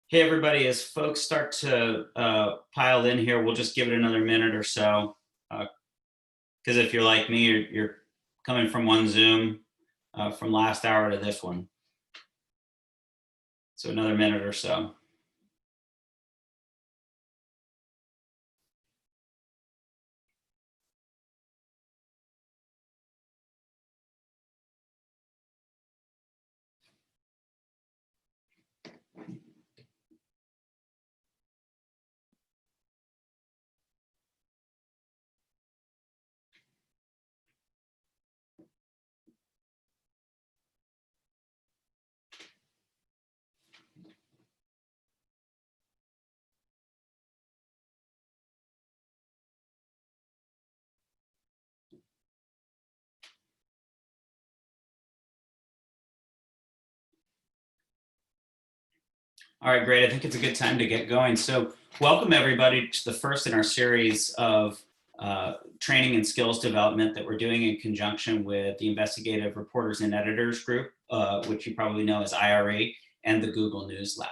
Hey, everybody, as folks start to pile in here, we'll just give it another minute or so. Because if you're like me, you're coming from one Zoom from last hour to this one. So another minute or so. All right, great. I think it's a good time to get going. So welcome everybody to the first in our series of training and skills development that we're doing in conjunction with the Investigative Reporters and Editors Group, which you probably know as IRE, and the Google News Lab.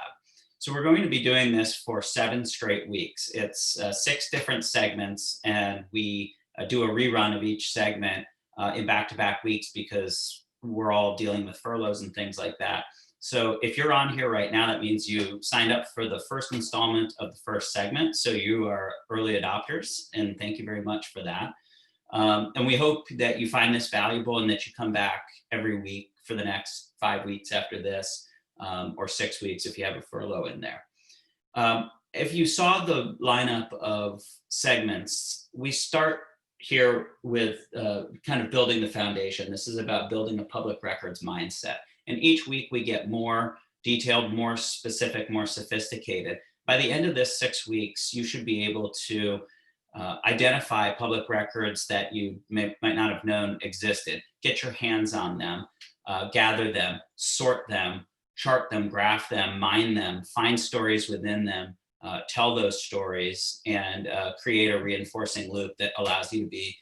So we're going to be doing this for 7 straight weeks. It's 6 different segments, and we do a rerun of each segment in back-to-back weeks because we're all dealing with furloughs and things like that. So if you're on here right now, that means you signed up for the first installment of the first segment. So you are early adopters, and thank you very much for that. And we hope that you find this valuable and that you come back every week for the next 5 weeks after this, or 6 weeks if you have a furlough in there. If you saw the lineup of segments, we start here with kind of building the foundation. This is about building a public records mindset. And each week we get more detailed, more specific, more sophisticated. By the end of this 6 weeks, you should be able to identify public records that you might not have known existed, get your hands on them, gather them, sort them, chart them, graph them, mine them, find stories within them, tell those stories, and create a reinforcing loop that allows you to be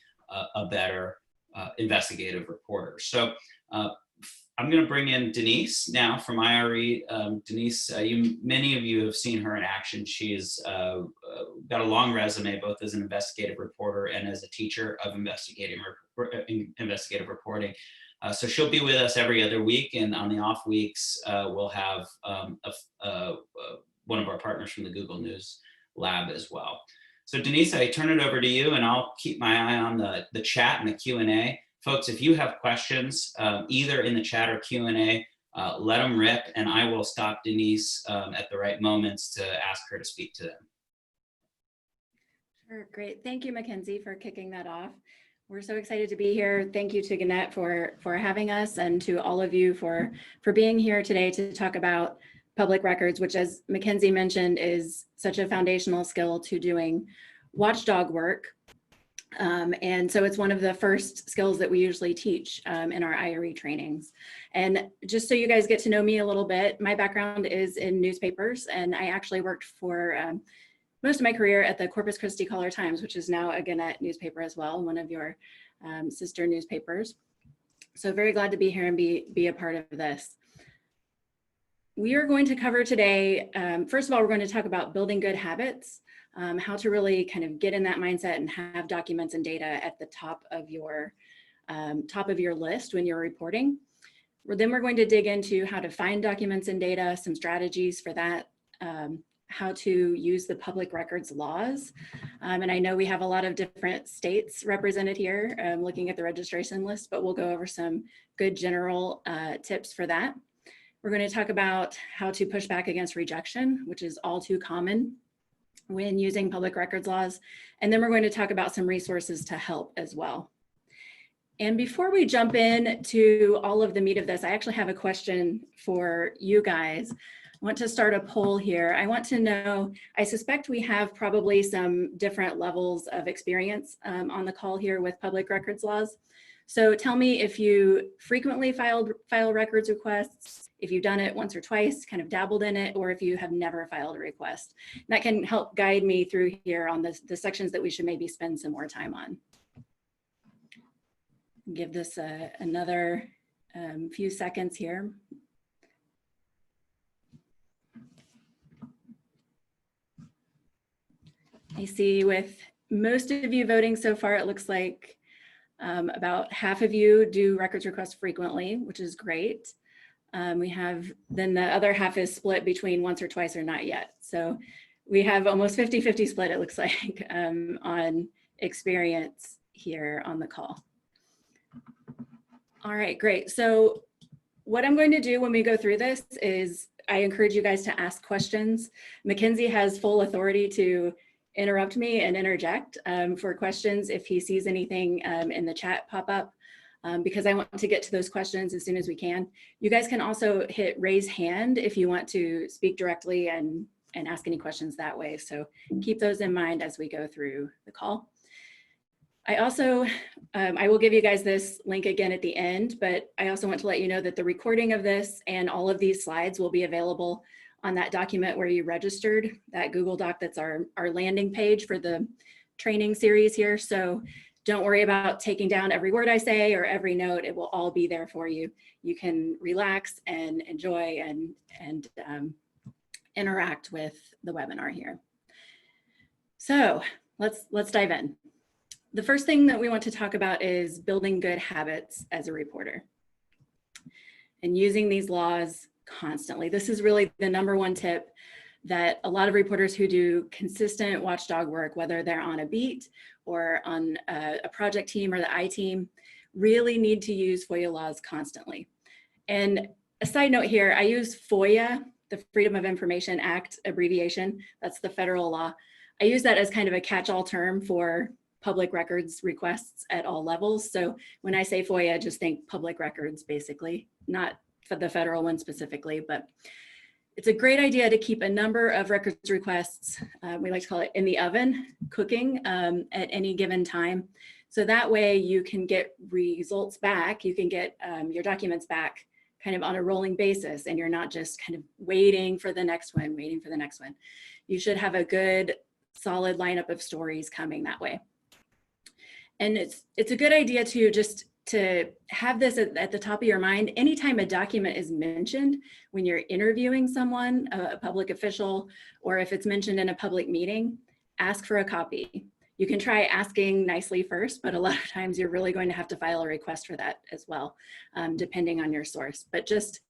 a better investigative reporter. So I'm going to bring in Denise now from IRE. Denise, many of you have seen her in action. She's got a long resume, both as an investigative reporter and as a teacher of investigative reporting. So she'll be with us every other week, and on the off weeks, we'll have one of our partners from the Google News Lab as well. So Denise, I turn it over to you, and I'll keep my eye on the chat and the Q&A. Folks, if you have questions, either in the chat or Q&A, let them rip, and I will stop Denise at the right moments to ask her to speak to them. Sure, great. Thank you, Mackenzie, for kicking that off. We're so excited to be here. Thank you to Gannett for having us, and to all of you for being here today to talk about public records, which, as Mackenzie mentioned, is such a foundational skill to doing watchdog work. And so it's one of the first skills that we usually teach in our IRE trainings. And just so you guys get to know me a little bit, my background is in newspapers, and I actually worked for most of my career at the Corpus Christi Caller-Times, which is now a Gannett newspaper as well, one of your sister newspapers. So very glad to be here and be a part of this. We are going to cover today, first of all, we're going to talk about building good habits, how to really kind of get in that mindset and have documents and data at the top of your list when you're reporting. Then we're going to dig into how to find documents and data, some strategies for that, how to use the public records laws. And I know we have a lot of different states represented here, looking at the registration list, but we'll go over some good general tips for that. We're going to talk about how to push back against rejection, which is all too common when using public records laws. And then we're going to talk about some resources to help as well. And before we jump in to all of the meat of this, I actually have a question for you guys. I want to start a poll here. I want to know, I suspect we have probably some different levels of experience on the call here with public records laws. So tell me if you frequently file records requests, if you've done it once or twice, kind of dabbled in it, or if you have never filed a request. That can help guide me through here on the sections that we should maybe spend some more time on. Give this another few seconds here. I see with most of you voting so far, it looks like about half of you do records requests frequently, which is great. We have, then the other half is split between once or twice or not yet. So we have almost 50-50 split, it looks like, on experience here on the call. All right, great. So what I'm going to do when we go through this is I encourage you guys to ask questions. Mackenzie has full authority to interrupt me and interject for questions if he sees anything in the chat pop up, because I want to get to those questions as soon as we can. You guys can also hit raise hand if you want to speak directly and ask any questions that way. So keep those in mind as we go through the call. I also, I will give you guys this link again at the end, but I also want to let you know that the recording of this and all of these slides will be available on that document where you registered, that Google Doc that's our landing page for the training series here. So don't worry about taking down every word I say or every note. It will all be there for you. You can relax and enjoy and interact with the webinar here. So let's dive in. The first thing that we want to talk about is building good habits as a reporter and using these laws constantly. This is really the #1 tip that a lot of reporters who do consistent watchdog work, whether they're on a beat or on a project team or the I team, really need to use FOIA laws constantly. And a side note here, I use FOIA, the Freedom of Information Act abbreviation. That's the federal law. I use that as kind of a catch-all term for public records requests at all levels. So when I say FOIA, just think public records, basically, not for the federal one specifically, but it's a great idea to keep a number of records requests, we like to call it in the oven, cooking at any given time. So that way you can get results back, you can get your documents back kind of on a rolling basis, and you're not just kind of waiting for the next one, waiting for the next one. You should have a good solid lineup of stories coming that way. And it's a good idea to just to have this at the top of your mind. Anytime a document is mentioned when you're interviewing someone, a public official, or if it's mentioned in a public meeting, ask for a copy. You can try asking nicely first, but a lot of times you're really going to have to file a request for that as well, depending on your source. But just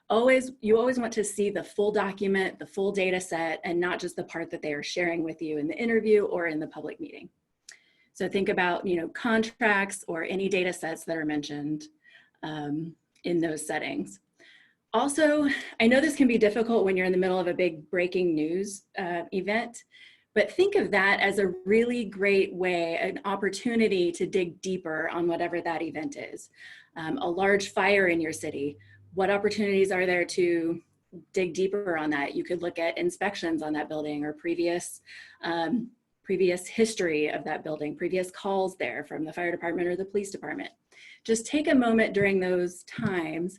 you always want to see the full document, the full data set, and not just the part that they are sharing with you in the interview or in the public meeting. So think about, contracts or any data sets that are mentioned in those settings. Also, I know this can be difficult when you're in the middle of a big breaking news event, but think of that as a really great way, an opportunity to dig deeper on whatever that event is. A large fire in your city, what opportunities are there to dig deeper on that? You could look at inspections on that building or previous history of that building, previous calls there from the fire department or the police department. Just take a moment during those times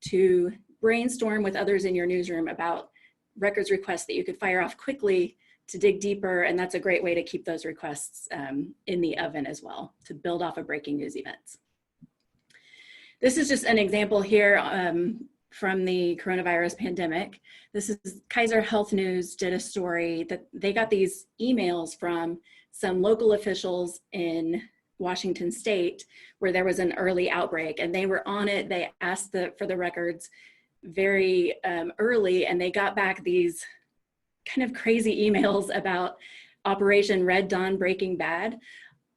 to brainstorm with others in your newsroom about records requests that you could fire off quickly to dig deeper, and that's a great way to keep those requests in the oven as well, to build off of breaking news events. This is just an example here from the coronavirus pandemic. This is Kaiser Health News did a story that they got these emails from some local officials in Washington State where there was an early outbreak, and they were on it. They asked for the records very early, and they got back these kind of crazy emails about Operation Red Dawn Breaking Bad.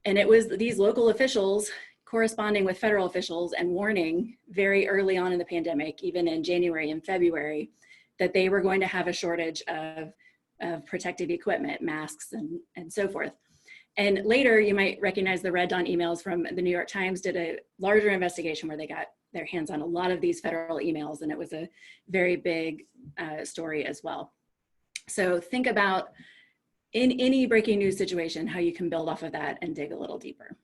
And it was these local officials corresponding with federal officials and warning very early on in the pandemic, even in January and February, that they were going to have a shortage of protective equipment, masks, and so forth. And later, you might recognize the Red Dawn emails from the New York Times did a larger investigation where they got their hands on a lot of these federal emails, and it was a very big story as well. So think about, in any breaking news situation, how you can build off of that and dig a little deeper.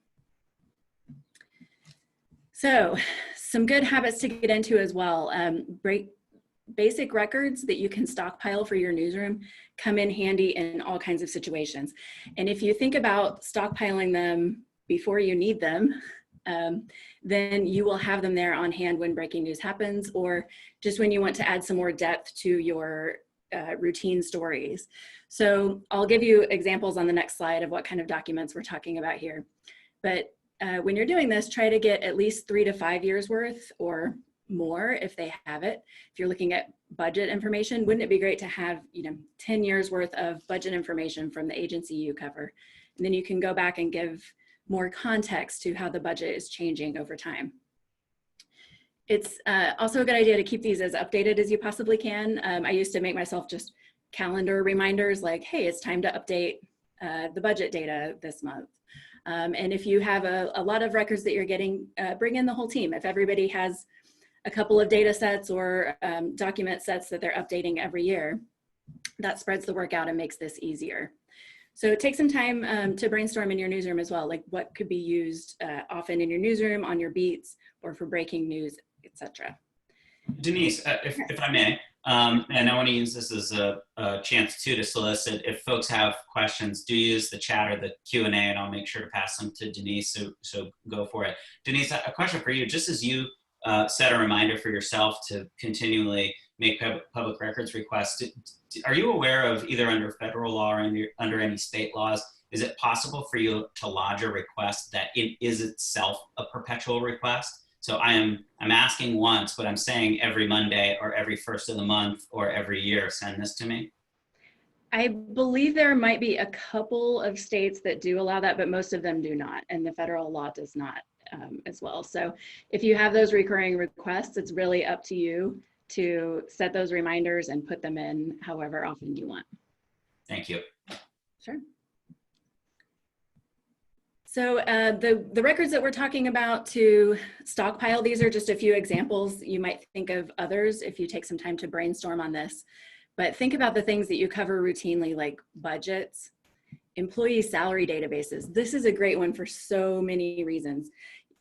So some good habits to get into as well. Basic records that you can stockpile for your newsroom come in handy in all kinds of situations. And if you think about stockpiling them before you need them, then you will have them there on hand when breaking news happens, or just when you want to add some more depth to your routine stories. So I'll give you examples on the next slide of what kind of documents we're talking about here. But when you're doing this, try to get at least 3 to 5 years worth or more if they have it. If you're looking at budget information, wouldn't it be great to have 10 years worth of budget information from the agency you cover? And then you can go back and give more context to how the budget is changing over time. It's also a good idea to keep these as updated as you possibly can. I used to make myself just calendar reminders like, hey, it's time to update the budget data this month. And if you have a lot of records that you're getting, bring in the whole team. If everybody has a couple of data sets or document sets that they're updating every year, that spreads the work out and makes this easier. So take some time to brainstorm in your newsroom as well, like what could be used often in your newsroom, on your beats, or for breaking news, etc. Denise, if I may, and I want to use this as a chance too to solicit, if folks have questions, do use the chat or the Q&A, and I'll make sure to pass them to Denise, so go for it. Denise, a question for you, just as you set a reminder for yourself to continually make public records requests, are you aware of, either under federal law or under any state laws, is it possible for you to lodge a request that it is itself a perpetual request? So I'm asking once, but I'm saying every Monday or every first of the month or every year, send this to me? I believe there might be a couple of states that do allow that, but most of them do not, and the federal law does not as well. So if you have those recurring requests, it's really up to you to set those reminders and put them in however often you want. Thank you. Sure. So the records that we're talking about to stockpile, these are just a few examples. You might think of others if you take some time to brainstorm on this, but think about the things that you cover routinely, like budgets, employee salary databases. This is a great one for so many reasons.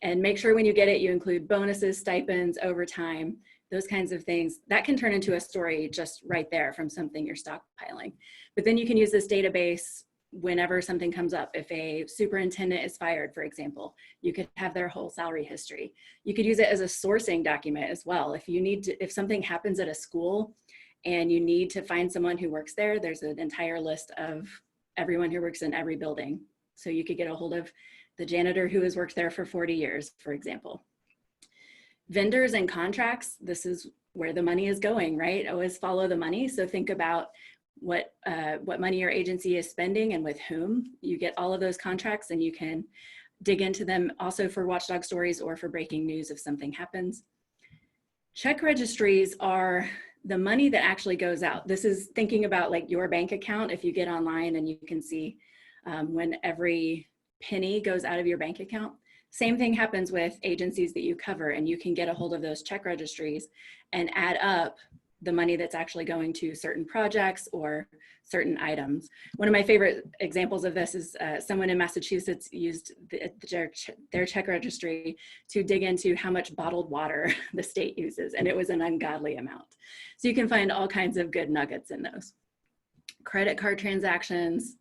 And make sure when you get it, you include bonuses, stipends, overtime, those kinds of things. That can turn into a story just right there from something you're stockpiling. But then you can use this database whenever something comes up. If a superintendent is fired, for example, you could have their whole salary history. You could use it as a sourcing document as well. If you need to, if something happens at a school and you need to find someone who works there, there's an entire list of everyone who works in every building. So you could get a hold of the janitor who has worked there for 40 years, for example. Vendors and contracts, this is where the money is going, right? Always follow the money. So think about what money your agency is spending and with whom. You get all of those contracts and you can dig into them also for watchdog stories or for breaking news if something happens. Check registries are the money that actually goes out. This is thinking about like your bank account. If you get online and you can see when every penny goes out of your bank account. Same thing happens with agencies that you cover, and you can get a hold of those check registries and add up the money that's actually going to certain projects or certain items. One of my favorite examples of this is someone in Massachusetts used their check registry to dig into how much bottled water the state uses, and it was an ungodly amount. So you can find all kinds of good nuggets in those. Credit card transactions,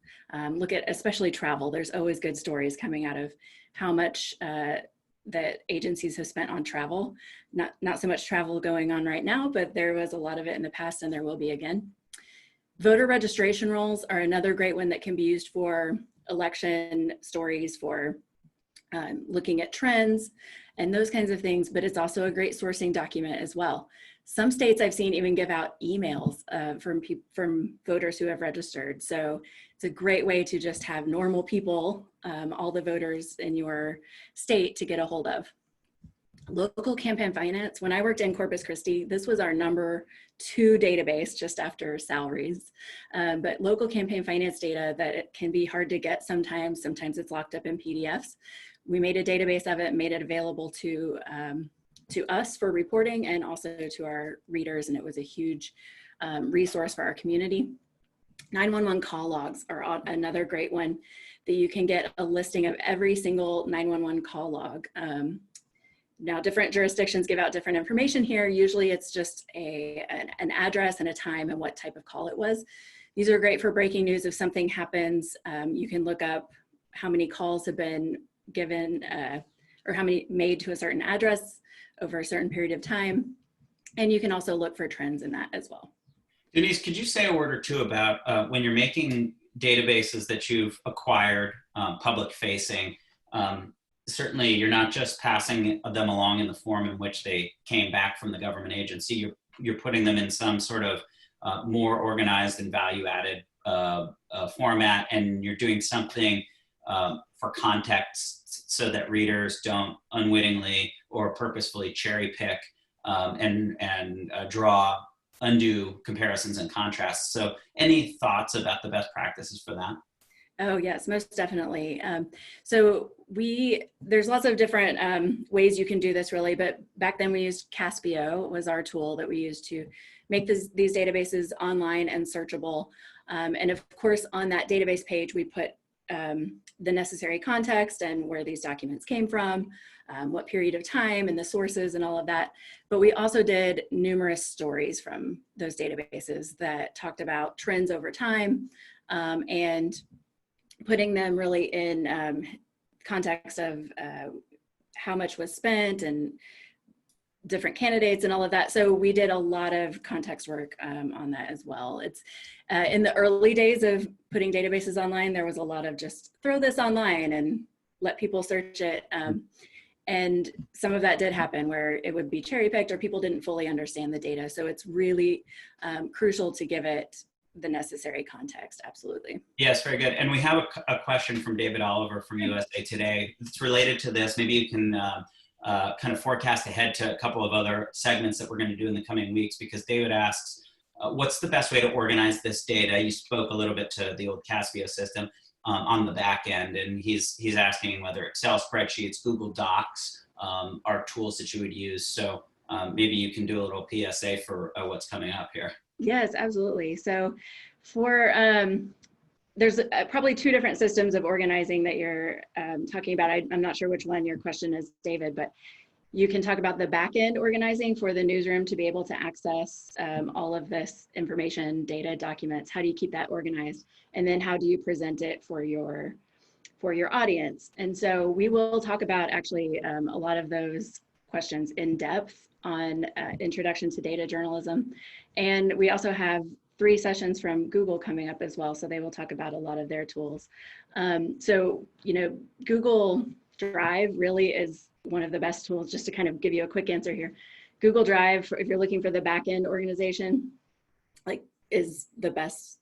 look at especially travel. There's always good stories coming out of how much that agencies have spent on travel. Not so much travel going on right now, but there was a lot of it in the past and there will be again. Voter registration rolls are another great one that can be used for election stories, for looking at trends and those kinds of things, but it's also a great sourcing document as well. Some states I've seen even give out emails from voters who have registered. So it's a great way to just have normal people, all the voters in your state to get a hold of. Local campaign finance. When I worked in Corpus Christi, this was our #2 database just after salaries. But local campaign finance data that it can be hard to get sometimes. Sometimes it's locked up in PDFs. We made a database of it, made it available to us for reporting and also to our readers, and it was a huge resource for our community. 911 call logs are another great one that you can get a listing of every single 911 call log. Now, different jurisdictions give out different information here. Usually it's just an address and a time and what type of call it was. These are great for breaking news. If something happens, you can look up how many calls have been given or how many made to a certain address over a certain period of time. And you can also look for trends in that as well. Denise, could you say a word or two about when you're making databases that you've acquired, public facing, certainly you're not just passing them along in the form in which they came back from the government agency, you're putting them in some sort of more organized and value added format, and you're doing something for context so that readers don't unwittingly or purposefully cherry pick and draw undue comparisons and contrasts. So any thoughts about the best practices for that? Oh yes, most definitely. So there's lots of different ways you can do this really, but back then we used Caspio was our tool that we used to make these databases online and searchable. And of course, on that database page, we put the necessary context and where these documents came from, what period of time and the sources and all of that. But we also did numerous stories from those databases that talked about trends over time and putting them really in context of how much was spent and different candidates and all of that. So we did a lot of context work on that as well. It's in the early days of putting databases online, there was a lot of just throw this online and let people search it. And some of that did happen where it would be cherry picked or people didn't fully understand the data. So it's really crucial to give it the necessary context. Absolutely. Yes, very good. And we have a question from David Oliver from USA Today. It's related to this. Maybe you can kind of forecast ahead to a couple of other segments that we're going to do in the coming weeks, because David asks, what's the best way to organize this data? You spoke a little bit to the old Caspio system on the back end, and he's asking whether Excel spreadsheets, Google Docs are tools that you would use. So maybe you can do a little PSA for what's coming up here. Yes, absolutely. So for, there's probably two different systems of organizing that you're talking about. I'm not sure which one your question is, David, but you can talk about the back end organizing for the newsroom to be able to access all of this information, data, documents. How do you keep that organized? And then how do you present it for your audience? And so we will talk about actually a lot of those questions in depth on Introduction to Data Journalism. And we also have 3 sessions from Google coming up as well. So they will talk about a lot of their tools. So, you know, Google Drive really is one of the best tools, just to kind of give you a quick answer here. Google Drive, if you're looking for the back-end organization, like is the best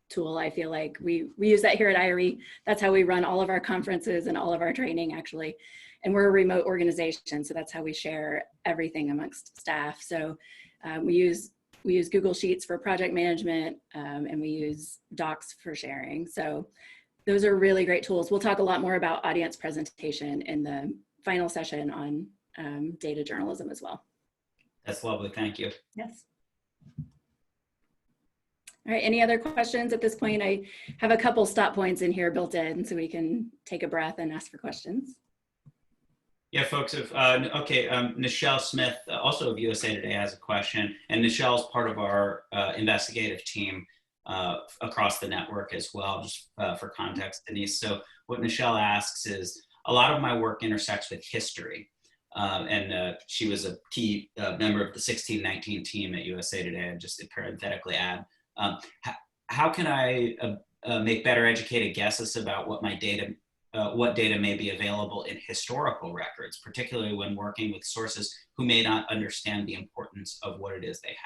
tool. I feel like we use that here at IRE. That's how we run all of our conferences and all of our training actually. And we're a remote organization, so that's how we share everything amongst staff. So we use Google Sheets for project management, and we use Docs for sharing. So those are really great tools. We'll talk a lot more about audience presentation in the final session on data journalism as well. That's lovely. Thank you. Yes. All right, any other questions at this point? I have a couple stop points in here built in so we can take a breath and ask for questions. Yeah, folks, Nichelle Smith, also of USA Today, has a question. And Nichelle is part of our investigative team across the network as well, just for context, Denise. So what Nichelle asks is, a lot of my work intersects with history. And she was a key member of the 1619 team at USA Today. I just parenthetically add, how can I make better educated guesses about what data may be available in historical records, particularly when working with sources who may not understand the importance of what it is they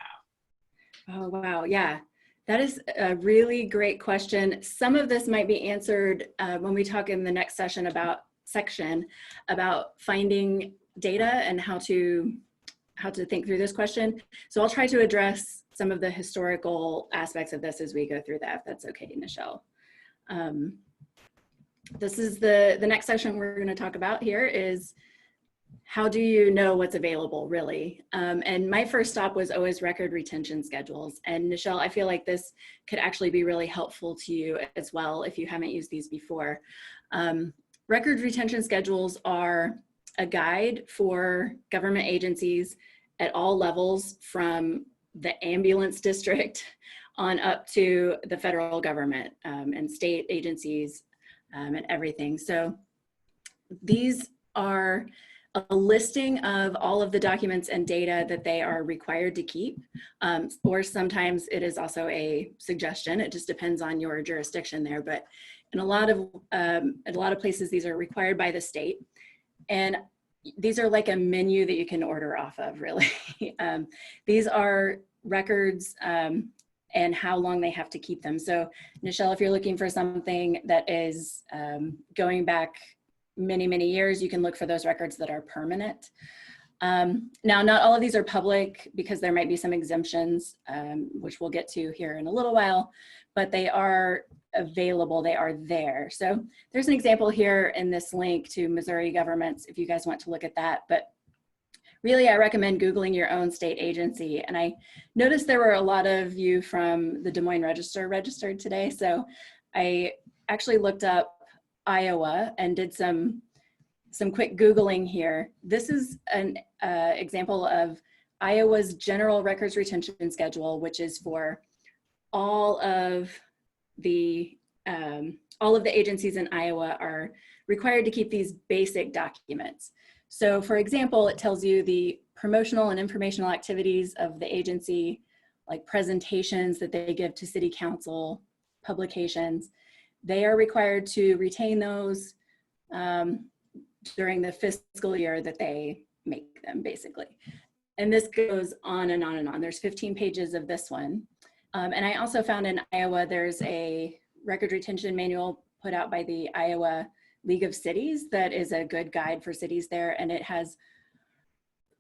have? Oh, wow. Yeah, that is a really great question. Some of this might be answered when we talk in the next section about finding data and how to think through this question. So I'll try to address some of the historical aspects of this as we go through that, if that's okay, Nichelle. This is the next section we're going to talk about here is how do you know what's available, really? And my first stop was always record retention schedules. And Nichelle, I feel like this could actually be really helpful to you as well if you haven't used these before. Record retention schedules are a guide for government agencies at all levels, from the ambulance district on up to the federal government and state agencies and everything. So these are a listing of all of the documents and data that they are required to keep, or sometimes it is also a suggestion. It just depends on your jurisdiction there, but in a lot of places, these are required by the state. And these are like a menu that you can order off of, really. These are records and how long they have to keep them. So, Nichelle, if you're looking for something that is going back many, many years, you can look for those records that are permanent. Now, not all of these are public because there might be some exemptions, which we'll get to here in a little while, but they are available, they are there. So there's an example here in this link to Missouri governments if you guys want to look at that. But really, I recommend Googling your own state agency. And I noticed there were a lot of you from the Des Moines Register registered today. So I actually looked up Iowa and did some quick Googling here. This is an example of Iowa's General Records Retention Schedule, which is for all of the agencies in Iowa are required to keep these basic documents. So for example, it tells you the promotional and informational activities of the agency, like presentations that they give to city council, publications. They are required to retain those during the fiscal year that they make them, basically. And this goes on and on and on. There's 15 pages of this one. And I also found in Iowa, there's a record retention manual put out by the Iowa League of Cities that is a good guide for cities there. And it has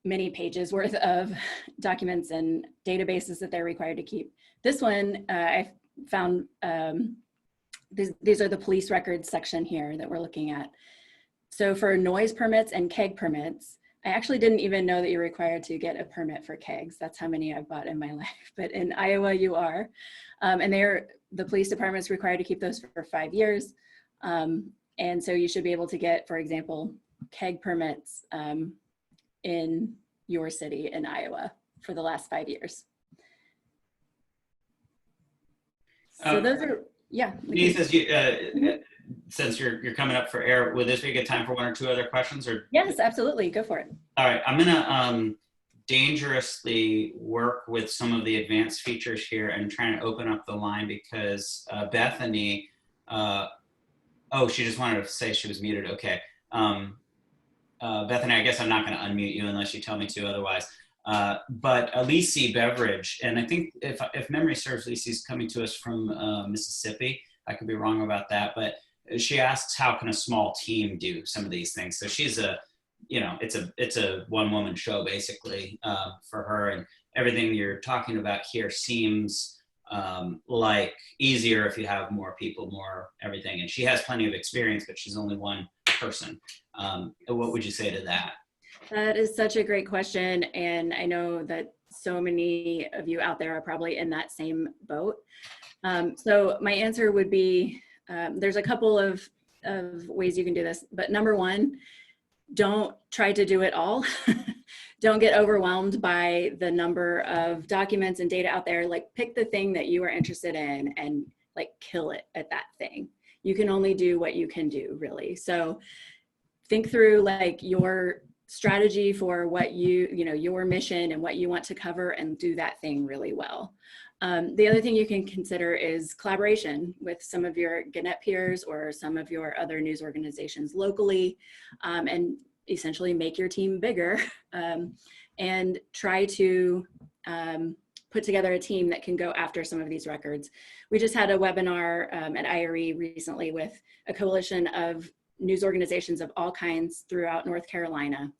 many pages worth of documents and databases that they're required to keep. This one, I found, these are the police records section here that we're looking at. So for noise permits and keg permits, I actually didn't even know that you're required to get a permit for kegs. That's how many I've bought in my life. But in Iowa, you are. And the police department is required to keep those for 5 years. And so you should be able to get, for example, keg permits in your city in Iowa for the last 5 years. So those are, yeah. Since you're coming up for air, would this be a good time for one or two other questions? Or yes, absolutely, go for it. All right, I'm gonna dangerously work with some of the advanced features here and trying to open up the line because Bethany, oh, she just wanted to say she was muted. Okay, Bethany, I guess I'm not going to unmute you unless you tell me to otherwise. But Lisi Beveridge, and I think if memory serves, Lisi's coming to us from Mississippi. I could be wrong about that, but she asks, how can a small team do some of these things? So she's it's a one-woman show basically for her, and everything you're talking about here seems like easier if you have more people, more everything. And she has plenty of experience, but she's only one person. What would you say to that? That is such a great question. And I know that so many of you out there are probably in that same boat. So my answer would be, there's a couple of ways you can do this, but number one, don't try to do it all. Don't get overwhelmed by the number of documents and data out there. Like, pick the thing that you are interested in and like kill it at that thing. You can only do what you can do, really. So think through like your strategy for what your mission and what you want to cover, and do that thing really well. The other thing you can consider is collaboration with some of your Gannett peers or some of your other news organizations locally, and essentially make your team bigger and try to put together a team that can go after some of these records. We just had a webinar at IRE recently with a coalition of news organizations of all kinds throughout North Carolina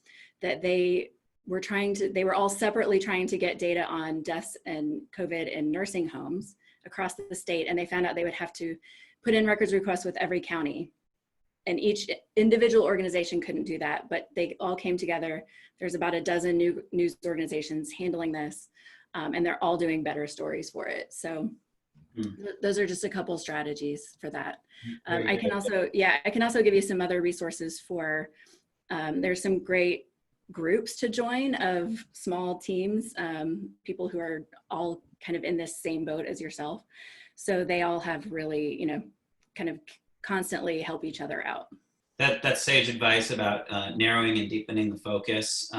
that they were all separately trying to get data on deaths and COVID in nursing homes across the state. And they found out they would have to put in records requests with every county. And each individual organization couldn't do that, but they all came together. There's about a dozen new news organizations handling this, and they're all doing better stories for it. So those are just a couple strategies for that. I can also give you some other resources for, there's some great groups to join of small teams, people who are all kind of in this same boat as yourself. So they all have really, kind of constantly help each other out. that's sage advice about narrowing and deepening the focus,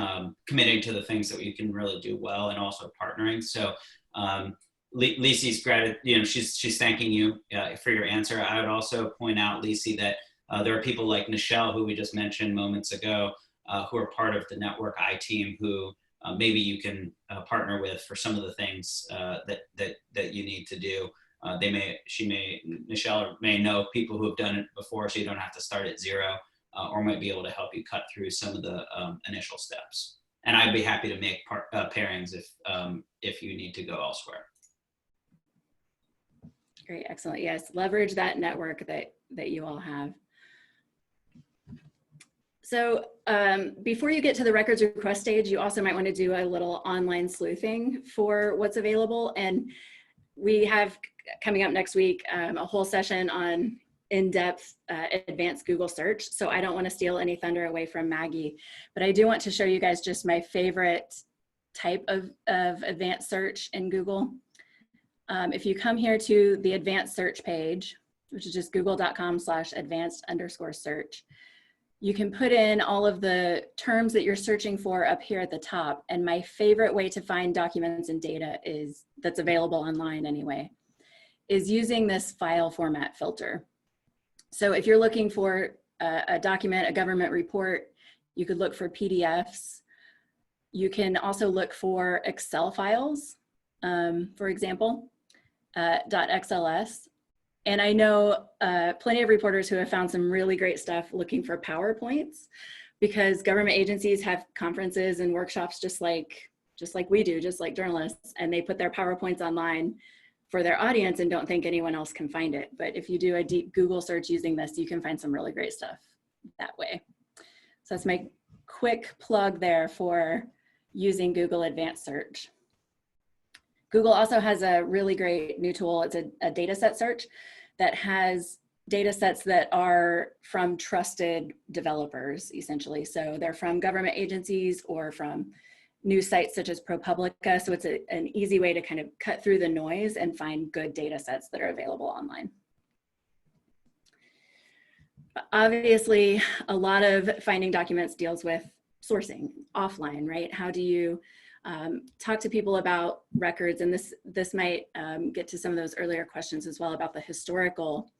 committing to the things that you can really do well, and also partnering. So Lisi's gratitude, she's thanking you for your answer. I would also point out, Lisi, that there are people like Nichelle, who we just mentioned moments ago, who are part of the Network I team, who maybe you can partner with for some of the things that you need to do. Nichelle may know people who have done it before, so you don't have to start at zero, or might be able to help you cut through some of the initial steps. And I'd be happy to make pairings if you need to go elsewhere. Great, excellent. Yes, leverage that network that you all have. So before you get to the records request stage, you also might want to do a little online sleuthing for what's available. And we have coming up next week a whole session on in-depth advanced Google search. So I don't want to steal any thunder away from Maggie, but I do want to show you guys just my favorite type of advanced search in Google. If you come here to the advanced search page, which is just google.com/advanced_search, you can put in all of the terms that you're searching for up here at the top. And my favorite way to find documents and data that's available online anyway, is using this file format filter. So if you're looking for a document, a government report, you could look for PDFs. You can also look for Excel files, for example, .xls. And I know plenty of reporters who have found some really great stuff looking for PowerPoints, because government agencies have conferences and workshops just like we do, just like journalists, and they put their PowerPoints online for their audience and don't think anyone else can find it. But if you do a deep Google search using this, you can find some really great stuff that way. So that's my quick plug there for using Google Advanced Search. Google also has a really great new tool. It's a data set search that has data sets that are from trusted developers, essentially. So they're from government agencies or from news sites such as ProPublica. So it's an easy way to kind of cut through the noise and find good data sets that are available online. But obviously, a lot of finding documents deals with sourcing offline, right? How do you talk to people about records? And this might get to some of those earlier questions as well about the historical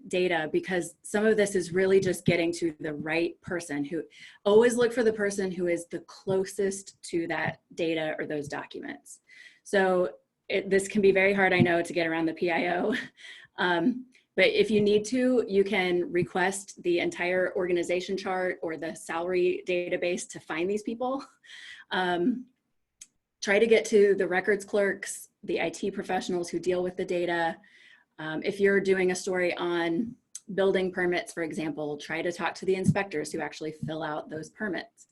data, because some of this is really just getting to the right person. Who always look for the person who is the closest to that data or those documents. So this can be very hard, I know, to get around the PIO. But if you need to, you can request the entire organization chart or the salary database to find these people. Try to get to the records clerks, the IT professionals who deal with the data. If you're doing a story on building permits, for example, try to talk to the inspectors who actually fill out those permits.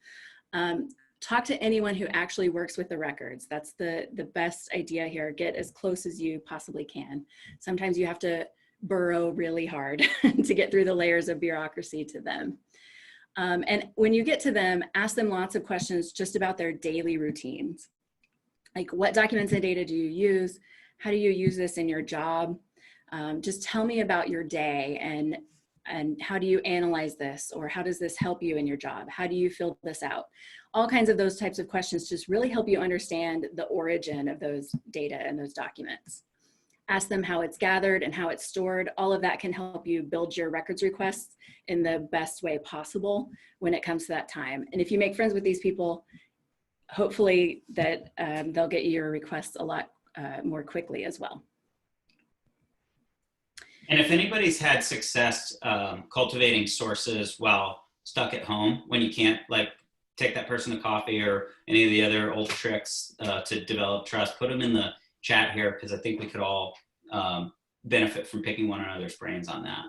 Talk to anyone who actually works with the records. That's the best idea here. Get as close as you possibly can. Sometimes you have to burrow really hard to get through the layers of bureaucracy to them. And when you get to them, ask them lots of questions just about their daily routines. Like, what documents and data do you use? How do you use this in your job? Just tell me about your day, and how do you analyze this? Or how does this help you in your job? How do you fill this out? All kinds of those types of questions just really help you understand the origin of those data and those documents. Ask them how it's gathered and how it's stored. All of that can help you build your records requests in the best way possible when it comes to that time. And if you make friends with these people, hopefully that they'll get you your requests a lot more quickly as well. And if anybody's had success cultivating sources while stuck at home, when you can't like take that person to coffee or any of the other old tricks to develop trust, put them in the chat here, because I think we could all benefit from picking one another's brains on that.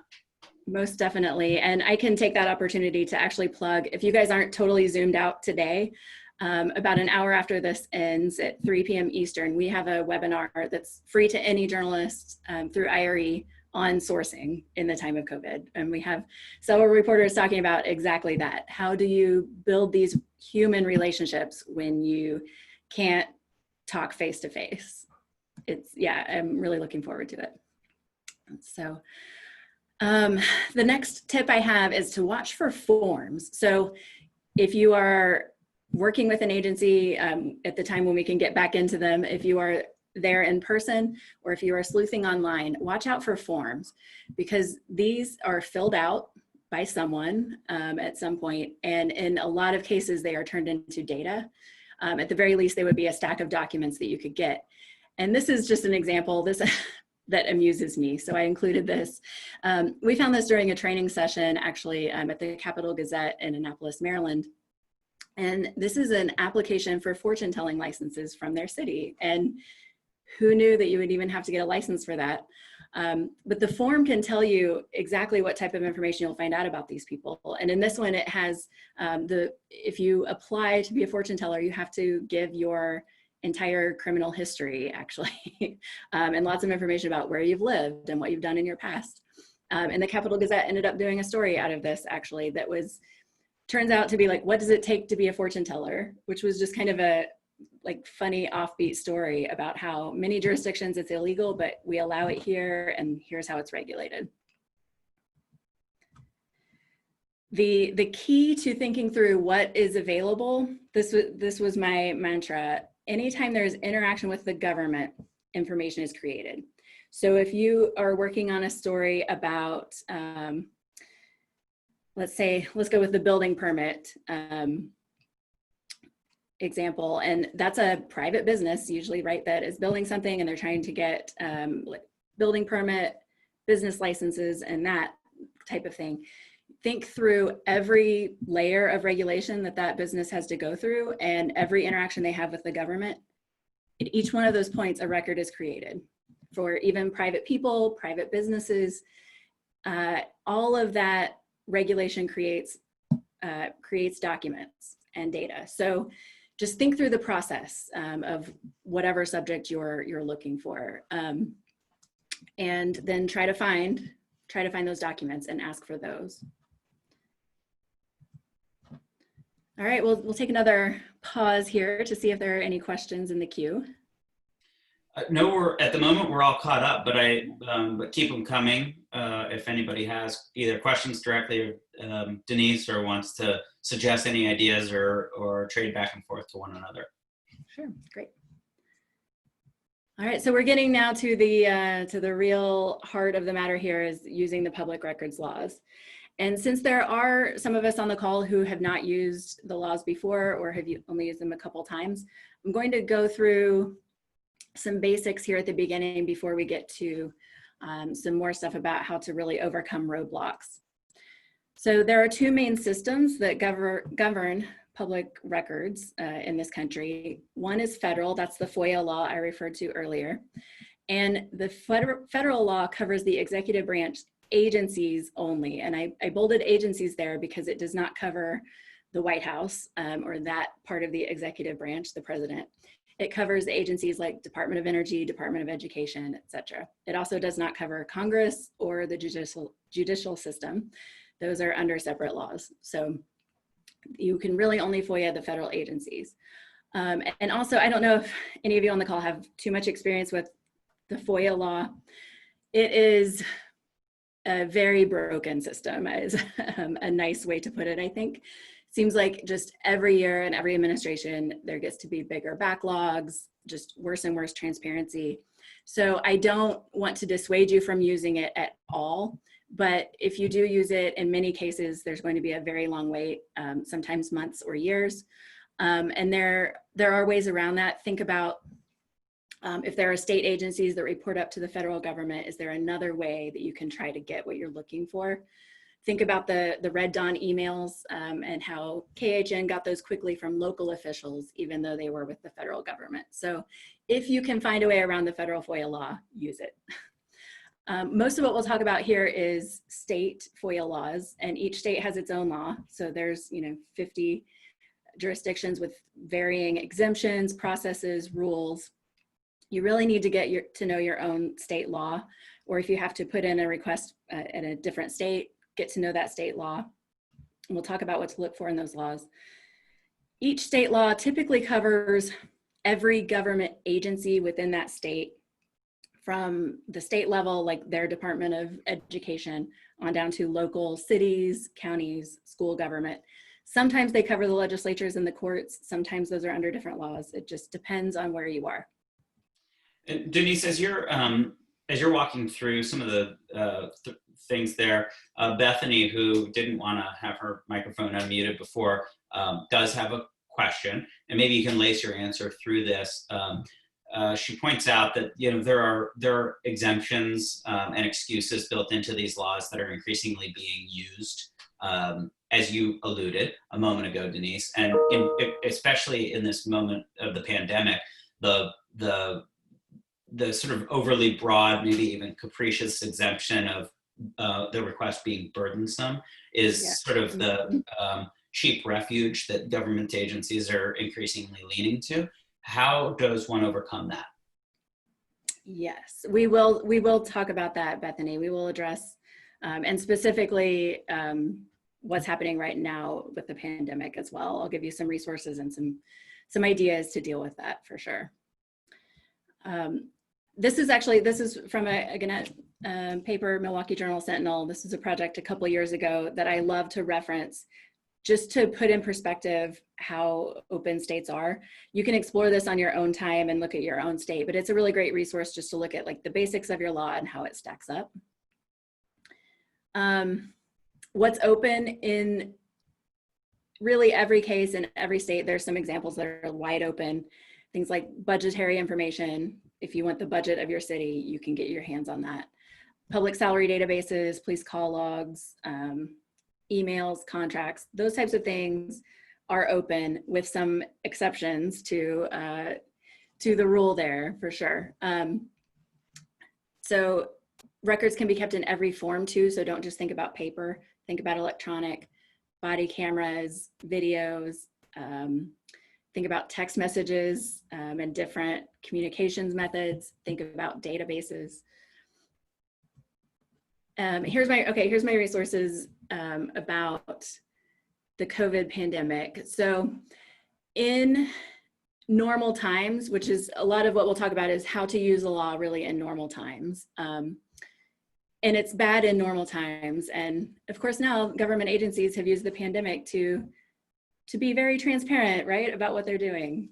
Most definitely. And I can take that opportunity to actually plug, if you guys aren't totally zoomed out today, about an hour after this ends at 3 p.m. Eastern, we have a webinar that's free to any journalist through IRE on sourcing in the time of COVID. And we have several reporters talking about exactly that. How do you build these human relationships when you can't talk face to face? Yeah, I'm really looking forward to it. So The next tip I have is to watch for forms. So if you are working with an agency at the time when we can get back into them, if you are there in person or if you are sleuthing online, watch out for forms because these are filled out by someone at some point, and in a lot of cases they are turned into data. At the very least, they would be a stack of documents that you could get. And this is just an example that amuses me, so I included this. We found this during a training session actually at the Capital Gazette in Annapolis, Maryland. And this is an application for fortune telling licenses from their city. And who knew that you would even have to get a license for that? But the form can tell you exactly what type of information you'll find out about these people. And in this one, it has if you apply to be a fortune teller, you have to give your entire criminal history, actually, and lots of information about where you've lived and what you've done in your past. And the Capital Gazette ended up doing a story out of this, actually, that turns out to be like, what does it take to be a fortune teller? Which was just kind of a funny offbeat story about how many jurisdictions it's illegal, but we allow it here, and here's how it's regulated. The key to thinking through what is available, this was my mantra. Anytime there's interaction with the government, information is created. So if you are working on a story about, let's go with the building permit example, and that's a private business usually, right, that is building something and they're trying to get building permit, business licenses, and that type of thing. Think through every layer of regulation that business has to go through and every interaction they have with the government. At each one of those points, a record is created for even private people, private businesses. All of that regulation creates documents and data. So just think through the process of whatever subject you're looking for, and then try to find those documents and ask for those. All right, we'll take another pause here to see if there are any questions in the queue. No, at the moment we're all caught up, but keep them coming. If anybody has either questions directly or Denise, or wants to suggest any ideas or trade back and forth to one another. Sure, great. All right, so we're getting now to the real heart of the matter here, is using the public records laws. And since there are some of us on the call who have not used the laws before or have only used them a couple times, I'm going to go through some basics here at the beginning before we get to some more stuff about how to really overcome roadblocks. So there are two main systems that govern public records in this country. One is federal, that's the FOIA law I referred to earlier. And the federal law covers the executive branch agencies only. And I bolded agencies there because it does not cover the White House or that part of the executive branch, the president. It covers agencies like Department of Energy, Department of Education, etc. It also does not cover Congress or the judicial system. Those are under separate laws. So you can really only FOIA the federal agencies. And also, I don't know if any of you on the call have too much experience with the FOIA law. It is a very broken system, is a nice way to put it, I think. Seems like just every year and every administration, there gets to be bigger backlogs, just worse and worse transparency. So I don't want to dissuade you from using it at all, but if you do use it, in many cases, there's going to be a very long wait, sometimes months or years. And there are ways around that. Think about if there are state agencies that report up to the federal government, is there another way that you can try to get what you're looking for? Think about the Red Dawn emails and how KHN got those quickly from local officials, even though they were with the federal government. So if you can find a way around the federal FOIA law, use it. Most of what we'll talk about here is state FOIA laws, and each state has its own law. So there's 50 jurisdictions with varying exemptions, processes, rules. You really need to get to know your own state law, or if you have to put in a request at a different state, get to know that state law. And we'll talk about what to look for in those laws. Each state law typically covers every government agency within that state, from the state level, like their Department of Education, on down to local cities, counties, school government. Sometimes they cover the legislatures and the courts. Sometimes those are under different laws. It just depends on where you are. And Denise, as you're walking through some of the things there, Bethany, who didn't want to have her microphone unmuted before, does have a question, and maybe you can lace your answer through this. She points out that there are exemptions and excuses built into these laws that are increasingly being used, as you alluded a moment ago, Denise, and especially in this moment of the pandemic, the sort of overly broad, maybe even capricious exemption of the request being burdensome is sort of the cheap refuge that government agencies are increasingly leaning to. How does one overcome that? Yes, we will talk about that, Bethany. We will address, and specifically what's happening right now with the pandemic as well. I'll give you some resources and some ideas to deal with that for sure. This is from a Gannett paper, Milwaukee Journal Sentinel. This is a project a couple years ago that I love to reference just to put in perspective how open states are. You can explore this on your own time and look at your own state, but it's a really great resource just to look at like the basics of your law and how it stacks up. What's open in really every case in every state, there's some examples that are wide open. Things like budgetary information. If you want the budget of your city, you can get your hands on that. Public salary databases, police call logs, emails, contracts, those types of things are open with some exceptions to the rule there for sure. So records can be kept in every form too. So don't just think about paper, think about electronic, body cameras, videos, think about text messages and different communications methods, think about databases. Here's my resources about the COVID pandemic. So in normal times, which is a lot of what we'll talk about is how to use the law really in normal times. And it's bad in normal times. And of course now government agencies have used the pandemic to be very transparent, right, about what they're doing.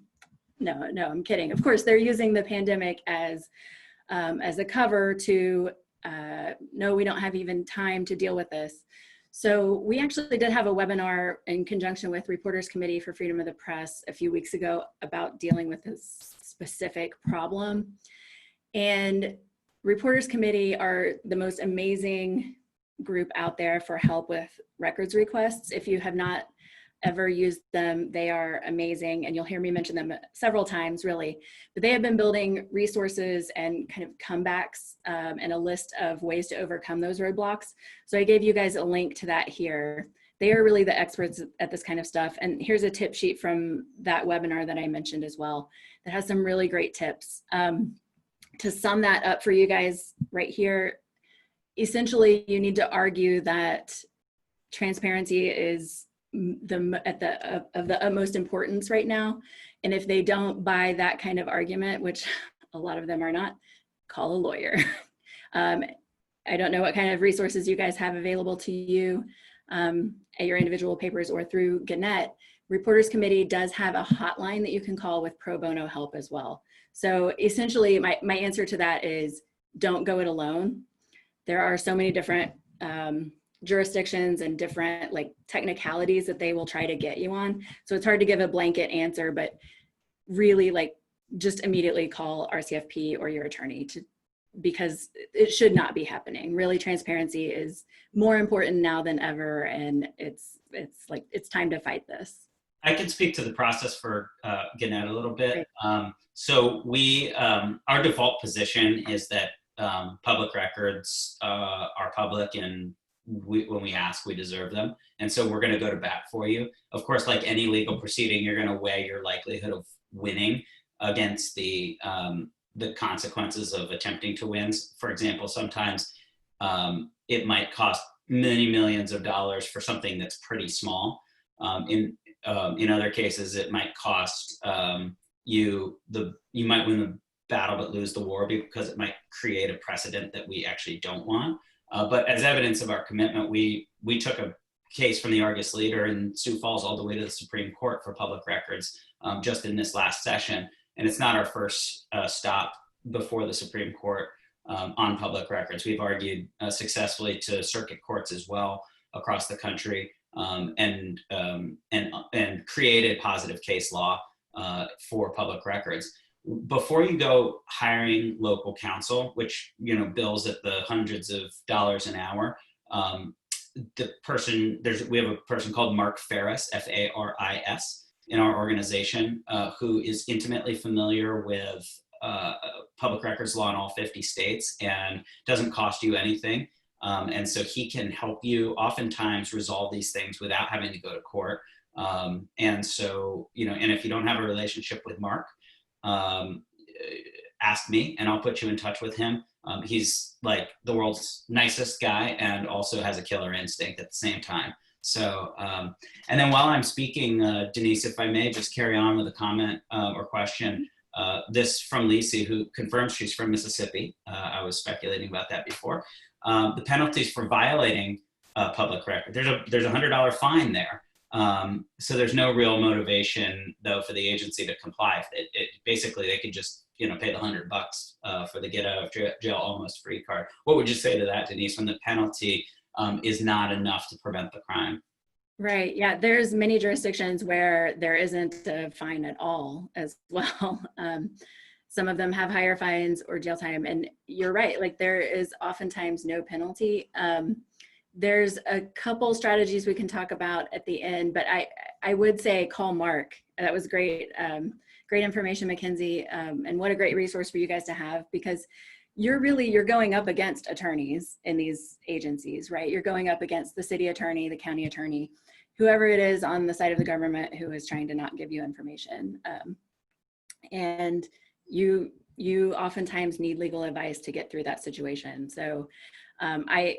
No, I'm kidding. Of course, they're using the pandemic as a cover to, no, we don't have even time to deal with this. So we actually did have a webinar in conjunction with Reporters Committee for Freedom of the Press a few weeks ago about dealing with this specific problem. And Reporters Committee are the most amazing group out there for help with records requests. If you have not ever used them, they are amazing, and you'll hear me mention them several times really, but they have been building resources and kind of comebacks and a list of ways to overcome those roadblocks. So I gave you guys a link to that here. They are really the experts at this kind of stuff, and here's a tip sheet from that webinar that I mentioned as well that has some really great tips. To sum that up for you guys right here, essentially you need to argue that transparency is of the utmost importance right now. And if they don't buy that kind of argument, which a lot of them are not, call a lawyer. I don't know what kind of resources you guys have available to you at your individual papers or through Gannett. Reporters Committee does have a hotline that you can call with pro bono help as well. So essentially my answer to that is don't go it alone. There are so many different jurisdictions and different like technicalities that they will try to get you on. So it's hard to give a blanket answer, but really like just immediately call RCFP or your attorney because it should not be happening. Really, transparency is more important now than ever, and it's time to fight this. I can speak to the process for Gannett a little bit. So we, our default position is that public records are public, and when we ask, we deserve them. And so we're going to go to bat for you. Of course, like any legal proceeding, you're going to weigh your likelihood of winning against the consequences of attempting to win. For example, sometimes it might cost many millions of dollars for something that's pretty small. In other cases, it might cost you might win the battle but lose the war because it might create a precedent that we actually don't want. But as evidence of our commitment, we took a case from the Argus Leader in Sioux Falls all the way to the Supreme Court for public records just in this last session. And it's not our first stop before the Supreme Court on public records. We've argued successfully to circuit courts as well across the country, and created positive case law for public records. Before you go hiring local counsel, which bills at the hundreds of dollars an hour, we have a person called Mark Farris, Faris, in our organization, who is intimately familiar with public records law in all 50 states and doesn't cost you anything. And so he can help you oftentimes resolve these things without having to go to court. And so, and if you don't have a relationship with Mark, ask me and I'll put you in touch with him. He's like the world's nicest guy and also has a killer instinct at the same time. So, and then while I'm speaking, Denise, if I may just carry on with a comment or question, this from Lisi, who confirms she's from Mississippi. I was speculating about that before. The penalties for violating public record, there's a $100 fine there. So there's no real motivation though for the agency to comply. Basically they could just pay the $100 for the get out of jail almost free card. What would you say to that, Denise, when the penalty is not enough to prevent the crime? Right. Yeah. There's many jurisdictions where there isn't a fine at all as well. Some of them have higher fines or jail time. And you're right. Like there is oftentimes no penalty. There's a couple strategies we can talk about at the end, but I would say call Mark. That was great. Great information, Mackenzie. And what a great resource for you guys to have, because you're going up against attorneys in these agencies, right? You're going up against the city attorney, the county attorney, whoever it is on the side of the government who is trying to not give you information. And you oftentimes need legal advice to get through that situation. So I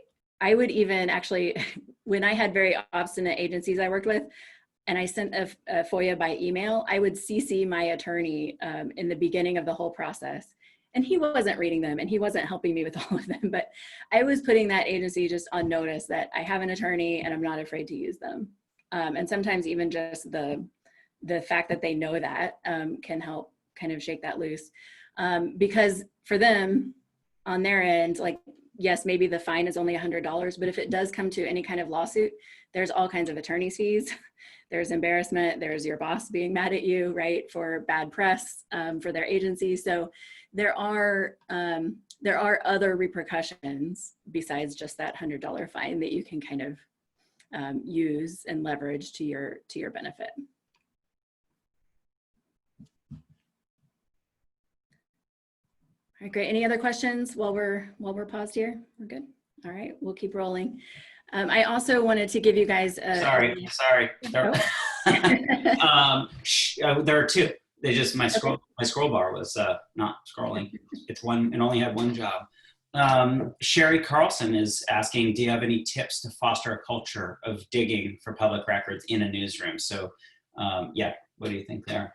would even actually, when I had very obstinate agencies I worked with, and I sent a FOIA by email, I would CC my attorney in the beginning of the whole process. And he wasn't reading them and he wasn't helping me with all of them, but I was putting that agency just on notice that I have an attorney and I'm not afraid to use them. And sometimes even just the fact that they know that can help kind of shake that loose. Because for them on their end, like, yes, maybe the fine is only $100, but if it does come to any kind of lawsuit, there's all kinds of attorney's fees. There's embarrassment, there's your boss being mad at you, right, for bad press for their agency. So there are other repercussions besides just that $100 fine that you can kind of use and leverage to your benefit. All right, great. Any other questions while we're paused here? We're good. All right, we'll keep rolling. I also wanted to give you guys Sorry. There are two. They just my scroll bar was not scrolling. It's one and only had one job. Sherry Carlson is asking, do you have any tips to foster a culture of digging for public records in a newsroom? So yeah, what do you think there?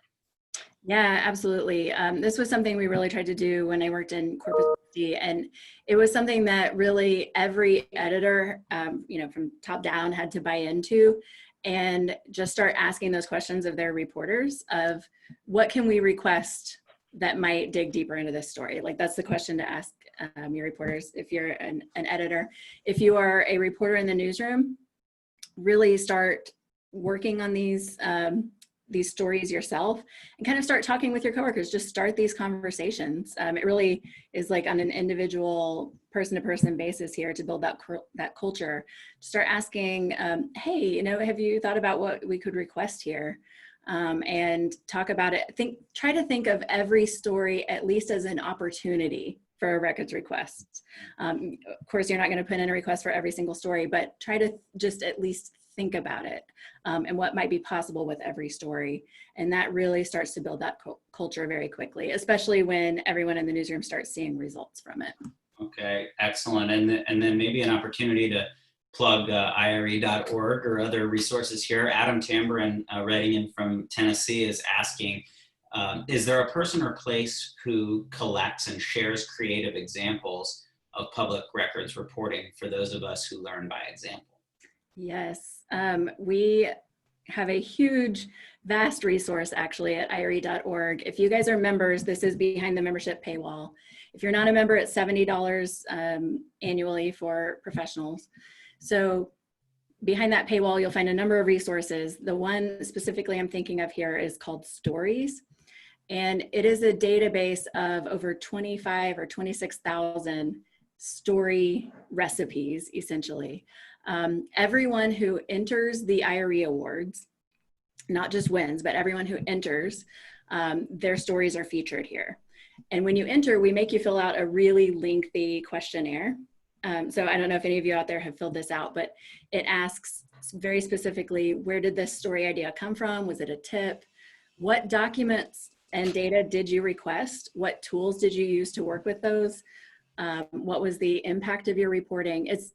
Yeah, absolutely. This was something we really tried to do when I worked in Corpus Christi, and it was something that really every editor, from top down had to buy into, and just start asking those questions of their reporters of what can we request that might dig deeper into this story. Like that's the question to ask your reporters. If you're an editor, if you are a reporter in the newsroom, really start working on these stories yourself and kind of start talking with your coworkers. Just start these conversations. It really is like on an individual person-to-person basis here to build that culture. Start asking, hey, have you thought about what we could request here? And talk about it. Try to think of every story at least as an opportunity for a records request. Of course, you're not going to put in a request for every single story, but try to just at least think about it and what might be possible with every story. And that really starts to build that culture very quickly, especially when everyone in the newsroom starts seeing results from it. Okay, excellent. And then maybe an opportunity to plug IRE.org or other resources here. Adam Tamborin, writing in from Tennessee, is asking, is there a person or place who collects and shares creative examples of public records reporting for those of us who learn by example. Yes, we have a huge, vast resource actually at IRE.org. If you guys are members, this is behind the membership paywall. If you're not a member, it's $70 annually for professionals. So behind that paywall, you'll find a number of resources. The one specifically I'm thinking of here is called Stories. And it is a database of over 25 or 26,000 story recipes, essentially. Everyone who enters the IRE Awards, not just wins, but everyone who enters, their stories are featured here. And when you enter, we make you fill out a really lengthy questionnaire. So I don't know if any of you out there have filled this out, but it asks very specifically, where did this story idea come from? Was it a tip? What documents and data did you request? What tools did you use to work with those? What was the impact of your reporting? It's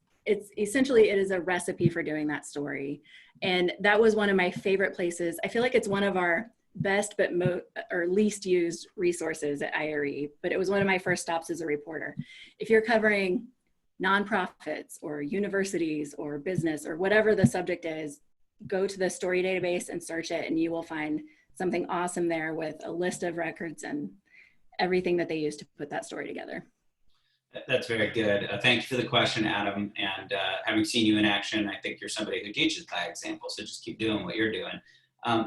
essentially, it is a recipe for doing that story. And that was one of my favorite places. I feel like it's one of our best but least used resources at IRE, but it was one of my first stops as a reporter. If you're covering nonprofits or universities or business or whatever the subject is, go to the story database and search it, and you will find something awesome there with a list of records and everything that they use to put that story together. That's very good. Thank you for the question, Adam. And having seen you in action, I think you're somebody who teaches by example. So just keep doing what you're doing.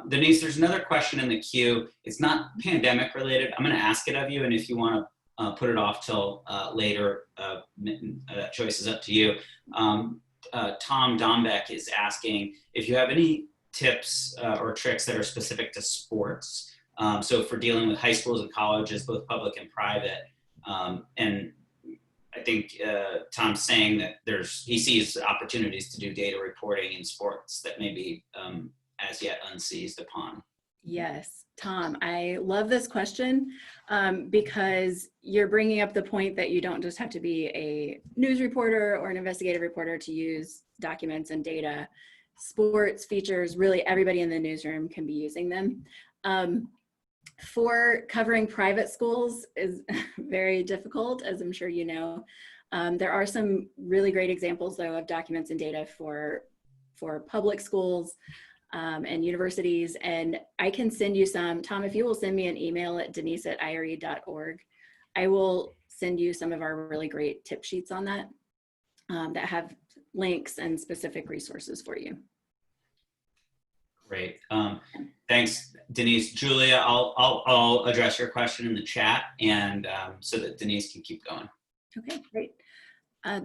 Denise, there's another question in the queue. It's not pandemic related. I'm going to ask it of you. And if you want to put it off till later, that choice is up to you. Tom Dombeck is asking if you have any tips or tricks that are specific to sports. So for dealing with high schools and colleges, both public and private. And I think Tom's saying that he sees opportunities to do data reporting in sports that may be as yet unseized upon. Yes, Tom, I love this question because you're bringing up the point that you don't just have to be a news reporter or an investigative reporter to use documents and data. Sports features, really everybody in the newsroom can be using them. For covering private schools is very difficult, as I'm sure you know. There are some really great examples though of documents and data for public schools and universities, and I can send you some. Tom, if you will send me an email at denise@ire.org, I will send you some of our really great tip sheets on that that have links and specific resources for you. Great. Thanks, Denise. Julia, I'll address your question in the chat, and so that Denise can keep going. Okay, great.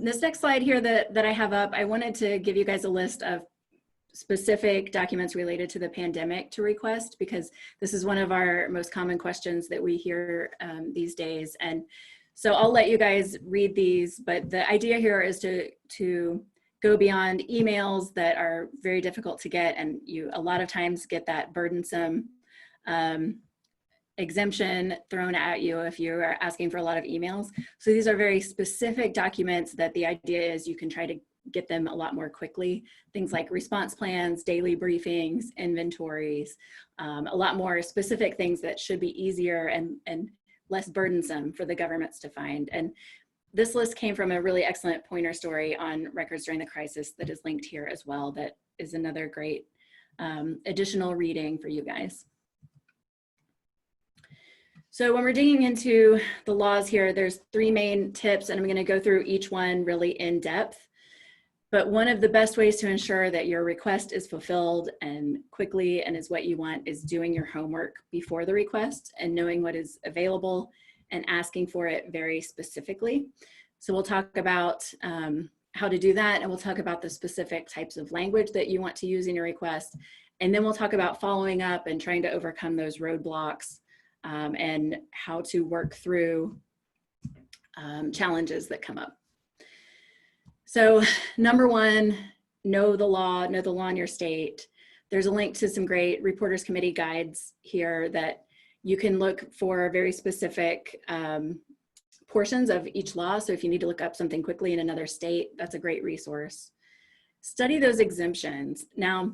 This next slide here that I have up, I wanted to give you guys a list of specific documents related to the pandemic to request, because this is one of our most common questions that we hear these days. And so I'll let you guys read these, but the idea here is to go beyond emails that are very difficult to get, and you a lot of times get that burdensome exemption thrown at you if you are asking for a lot of emails. So these are very specific documents that the idea is you can try to get them a lot more quickly. Things like response plans, daily briefings, inventories, a lot more specific things that should be easier and less burdensome for the governments to find. And this list came from a really excellent pointer story on records during the crisis that is linked here as well. That is another great additional reading for you guys. So when we're digging into the laws here, there's 3 main tips, and I'm going to go through each one really in depth. But one of the best ways to ensure that your request is fulfilled and quickly and is what you want is doing your homework before the request and knowing what is available and asking for it very specifically. So we'll talk about how to do that, and we'll talk about the specific types of language that you want to use in your request. And then we'll talk about following up and trying to overcome those roadblocks and how to work through challenges that come up. So number 1, know the law in your state. There's a link to some great Reporters Committee guides here that you can look for very specific portions of each law. So if you need to look up something quickly in another state, that's a great resource. Study those exemptions. Now,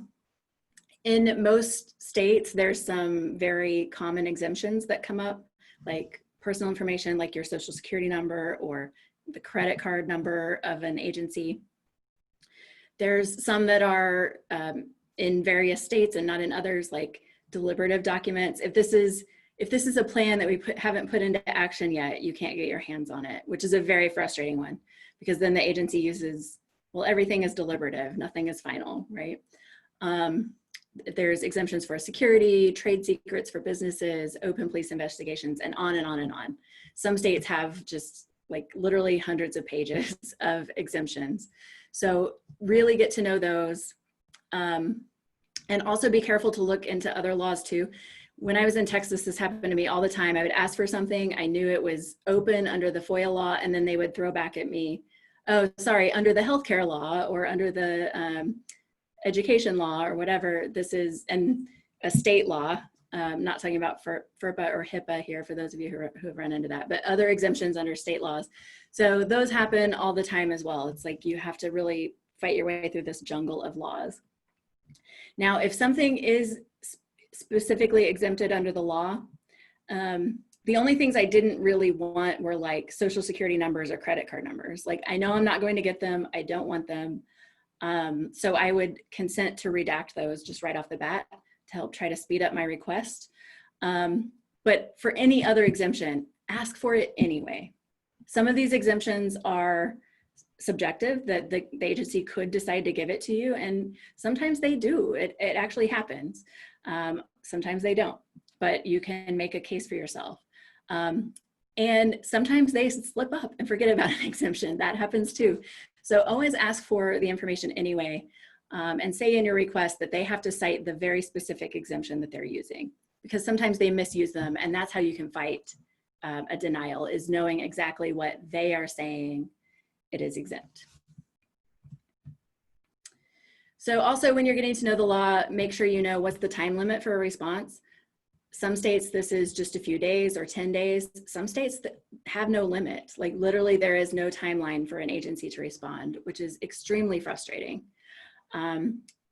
in most states, there's some very common exemptions that come up, like personal information, like your social security number or the credit card number of an agency. There's some that are in various states and not in others, like deliberative documents. If this is a plan that we haven't put into action yet, you can't get your hands on it, which is a very frustrating one, because then the agency uses, well, everything is deliberative, nothing is final, right? There's exemptions for security, trade secrets for businesses, open police investigations, and on and on and on. Some states have just like literally hundreds of pages of exemptions. So really get to know those. And also be careful to look into other laws too. When I was in Texas, this happened to me all the time. I would ask for something, I knew it was open under the FOIA law, and then they would throw back at me, oh, sorry, under the healthcare law or under the education law or whatever. This is a state law. Not talking about FERPA or HIPAA here for those of you who have run into that, but other exemptions under state laws. So those happen all the time as well. It's like you have to really fight your way through this jungle of laws. Now, if something is specifically exempted under the law, the only things I didn't really want were like social security numbers or credit card numbers. Like, I know I'm not going to get them. I don't want them. So I would consent to redact those just right off the bat to help try to speed up my request. But for any other exemption, ask for it anyway. Some of these exemptions are subjective, that the agency could decide to give it to you, and sometimes they do. It actually happens. Sometimes they don't, but you can make a case for yourself. And sometimes they slip up and forget about an exemption. That happens too. So always ask for the information anyway, and say in your request that they have to cite the very specific exemption that they're using, because sometimes they misuse them, and that's how you can fight a denial, is knowing exactly what they are saying it is exempt. So also, when you're getting to know the law, make sure you know what's the time limit for a response. Some states, this is just a few days or 10 days. Some states that have no limit, like literally there is no timeline for an agency to respond, which is extremely frustrating.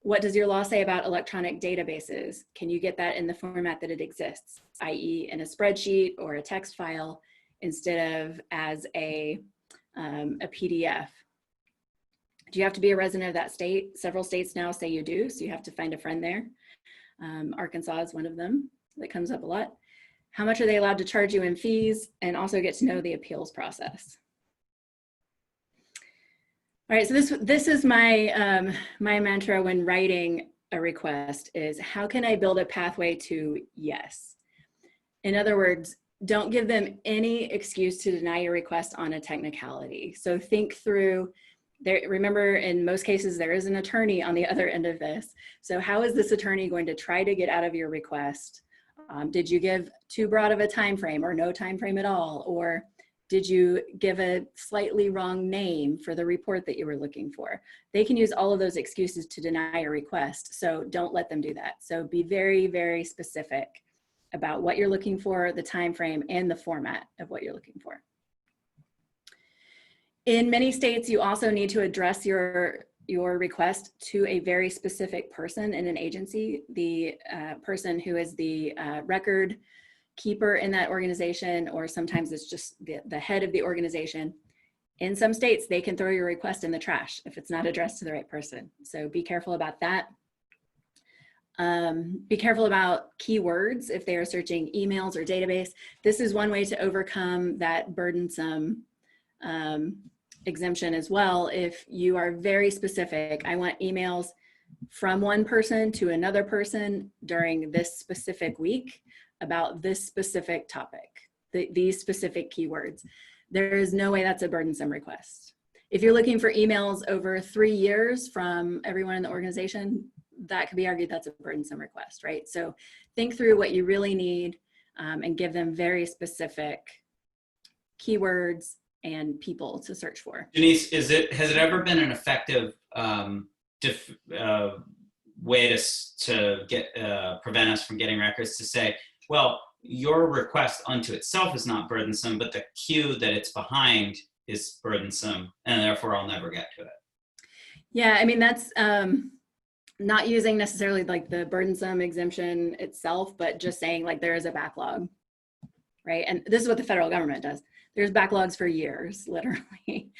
What does your law say about electronic databases? Can you get that in the format that it exists, i.e. in a spreadsheet or a text file instead of as a PDF? Do you have to be a resident of that state? Several states now say you do, so you have to find a friend there. Arkansas is one of them that comes up a lot. How much are they allowed to charge you in fees? And also get to know the appeals process. All right, so this is my, my mantra when writing a request is, how can I build a pathway to yes? In other words, don't give them any excuse to deny your request on a technicality. So think through, remember, in most cases, there is an attorney on the other end of this. So how is this attorney going to try to get out of your request? Did you give too broad of a time frame or no time frame at all? Or did you give a slightly wrong name for the report that you were looking for? They can use all of those excuses to deny a request. So don't let them do that. So be very, very specific about what you're looking for, the time frame, and the format of what you're looking for. In many states, you also need to address your request to a very specific person in an agency, the person who is the record keeper in that organization, or sometimes it's just the head of the organization. In some states, they can throw your request in the trash if it's not addressed to the right person. So be careful about that. Be careful about keywords if they are searching emails or database. This is one way to overcome that burdensome exemption as well. If you are very specific, I want emails from one person to another person during this specific week about this specific topic, these specific keywords. There is no way that's a burdensome request. If you're looking for emails over 3 years from everyone in the organization, that could be argued that's a burdensome request, right? So think through what you really need and give them very specific keywords and people to search for. Denise, has it ever been an effective way to get prevent us from getting records to say, well, your request unto itself is not burdensome, but the queue that it's behind is burdensome, and therefore I'll never get to it? Yeah, I mean, that's not using necessarily like the burdensome exemption itself, but just saying like there is a backlog, right? And this is what the federal government does. there's backlogs for years, literally.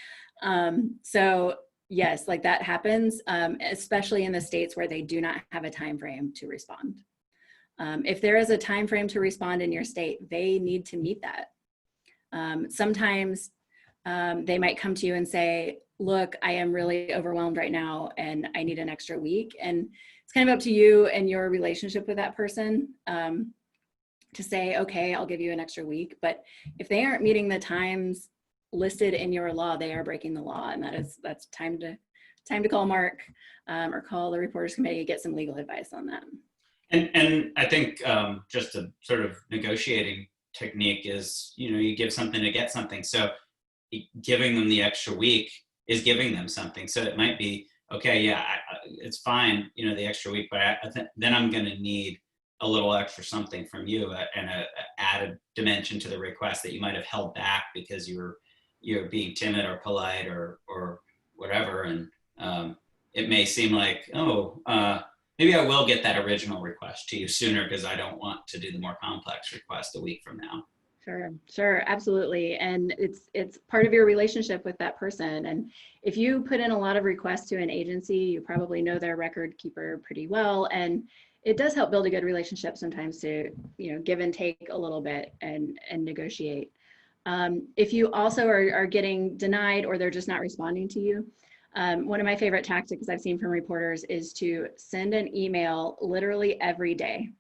So yes, like that happens, especially in the states where they do not have a time frame to respond. If there is a time frame to respond in your state, they need to meet that. Sometimes they might come to you and say, look, I am really overwhelmed right now and I need an extra week. And it's kind of up to you and your relationship with that person to say, okay, I'll give you an extra week. But if they aren't meeting the times listed in your law, they are breaking the law. And that's time to call Mark or call the Reporters Committee, get some legal advice on that. And I think just a sort of negotiating technique is, you give something to get something. So giving them the extra week is giving them something. So it might be, okay, yeah, it's fine, the extra week, but then I'm going to need a little extra something from you and a added dimension to the request that you might have held back because you're being timid or polite or whatever. And it may seem like, maybe I will get that original request to you sooner because I don't want to do the more complex request a week from now. Sure, absolutely. And it's part of your relationship with that person. And if you put in a lot of requests to an agency, you probably know their record keeper pretty well. And it does help build a good relationship sometimes to, give and take a little bit and negotiate. If you also are getting denied or they're just not responding to you, one of my favorite tactics I've seen from reporters is to send an email literally every day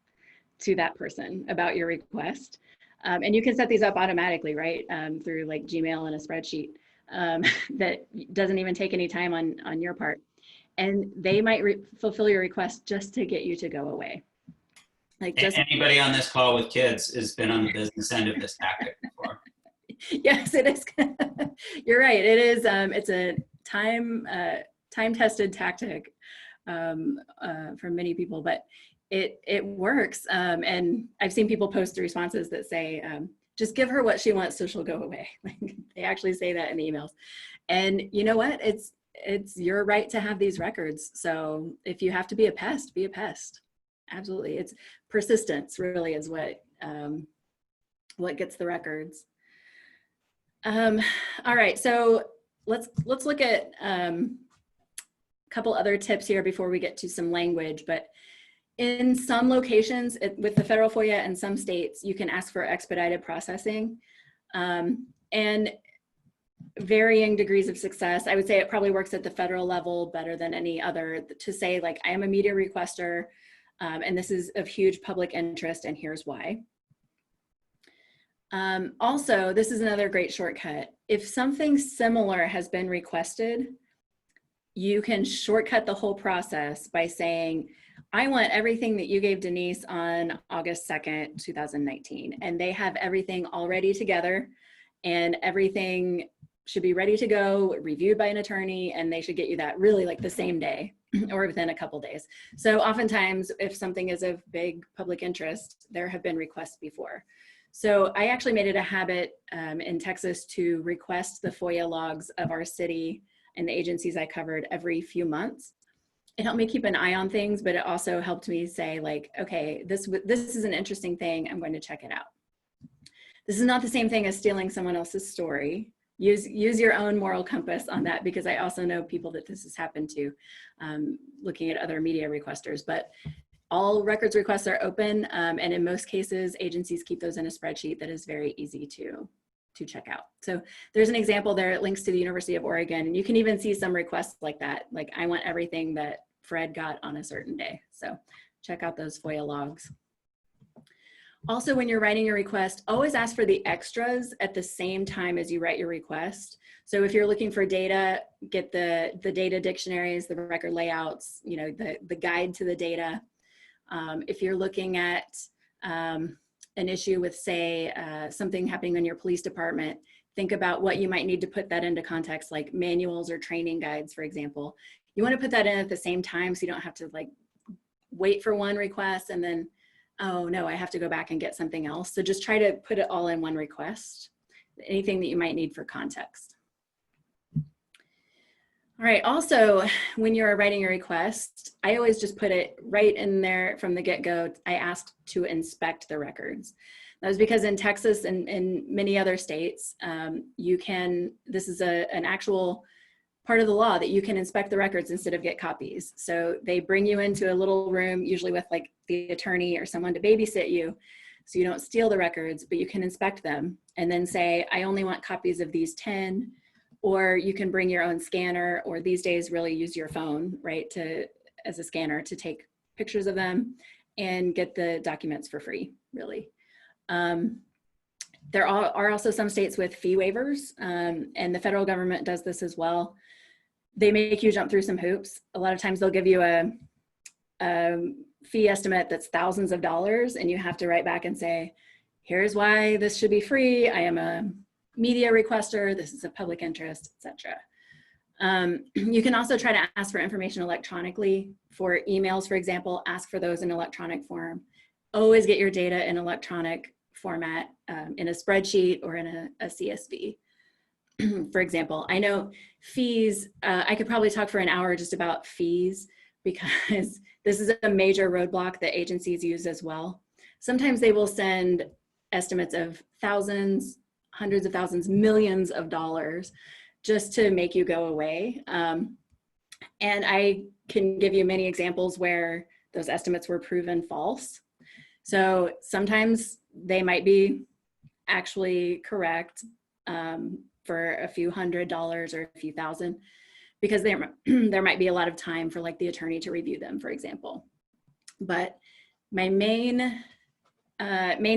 to that person about your request. And you can set these up automatically, right? Through like Gmail and a spreadsheet that doesn't even take any time on your part. And they might fulfill your request just to get you to go away. Like just anybody on this call with kids has been on the business end of this tactic before. Yes, it is. You're right. It is. It's a time-tested tactic for many people, but it works. And I've seen people post the responses that say, just give her what she wants so she'll go away. They actually say that in the emails. And you know what? It's your right to have these records. So if you have to be a pest, be a pest. Absolutely. It's persistence really is what gets the records. All right, so let's look at a couple other tips here before we get to some language. But in some locations with the federal FOIA and some states, you can ask for expedited processing and varying degrees of success. I would say it probably works at the federal level better than any other to say like, I am a media requester and this is of huge public interest and here's why. Also, this is another great shortcut. If something similar has been requested, you can shortcut the whole process by saying, I want everything that you gave Denise on August 2nd, 2019. And they have everything already together and everything should be ready to go, reviewed by an attorney, and they should get you that really like the same day or within a couple days. So oftentimes, if something is of big public interest, there have been requests before. So I actually made it a habit in Texas to request the FOIA logs of our city and the agencies I covered every few months. It helped me keep an eye on things, but it also helped me say like, okay, this is an interesting thing, I'm going to check it out. This is not the same thing as stealing someone else's story. Use your own moral compass on that, because I also know people that this has happened to, looking at other media requesters. But all records requests are open, and in most cases, agencies keep those in a spreadsheet that is very easy to check out. So there's an example there. It links to the University of Oregon, and you can even see some requests like that. Like, I want everything that Fred got on a certain day. So check out those FOIA logs. Also, when you're writing your request, always ask for the extras at the same time as you write your request. So if you're looking for data, get the data dictionaries, the record layouts, you know, the guide to the data. If you're looking at an issue with, say, something happening in your police department, think about what you might need to put that into context, like manuals or training guides, for example. You want to put that in at the same time so you don't have to like wait for one request and then, oh no, I have to go back and get something else. So just try to put it all in one request, anything that you might need for context. All right, also, when you're writing a request, I always just put it right in there from the get-go. I asked to inspect the records. That was because in Texas and in many other states, this is an actual part of the law that you can inspect the records instead of get copies. So they bring you into a little room, usually with like the attorney or someone to babysit you, so you don't steal the records, but you can inspect them and then say, I only want copies of these 10, or you can bring your own scanner, or these days really use your phone, right, as a scanner to take pictures of them and get the documents for free, really. There are also some states with fee waivers, and the federal government does this as well. They make you jump through some hoops. A lot of times they'll give you a fee estimate that's thousands of dollars, and you have to write back and say, here's why this should be free. I am a media requester. This is a public interest, etc. You can also try to ask for information electronically. For emails, for example, ask for those in electronic form. Always get your data in electronic format, in a spreadsheet or in a CSV. For example, I know fees, I could probably talk for an hour just about fees, because this is a major roadblock that agencies use as well. Sometimes they will send estimates of thousands, hundreds of thousands, millions of dollars just to make you go away. And I can give you many examples where those estimates were proven false. So sometimes they might be actually correct for a few $100s or a few thousand, because there might be a lot of time for like the attorney to review them, for example. But my main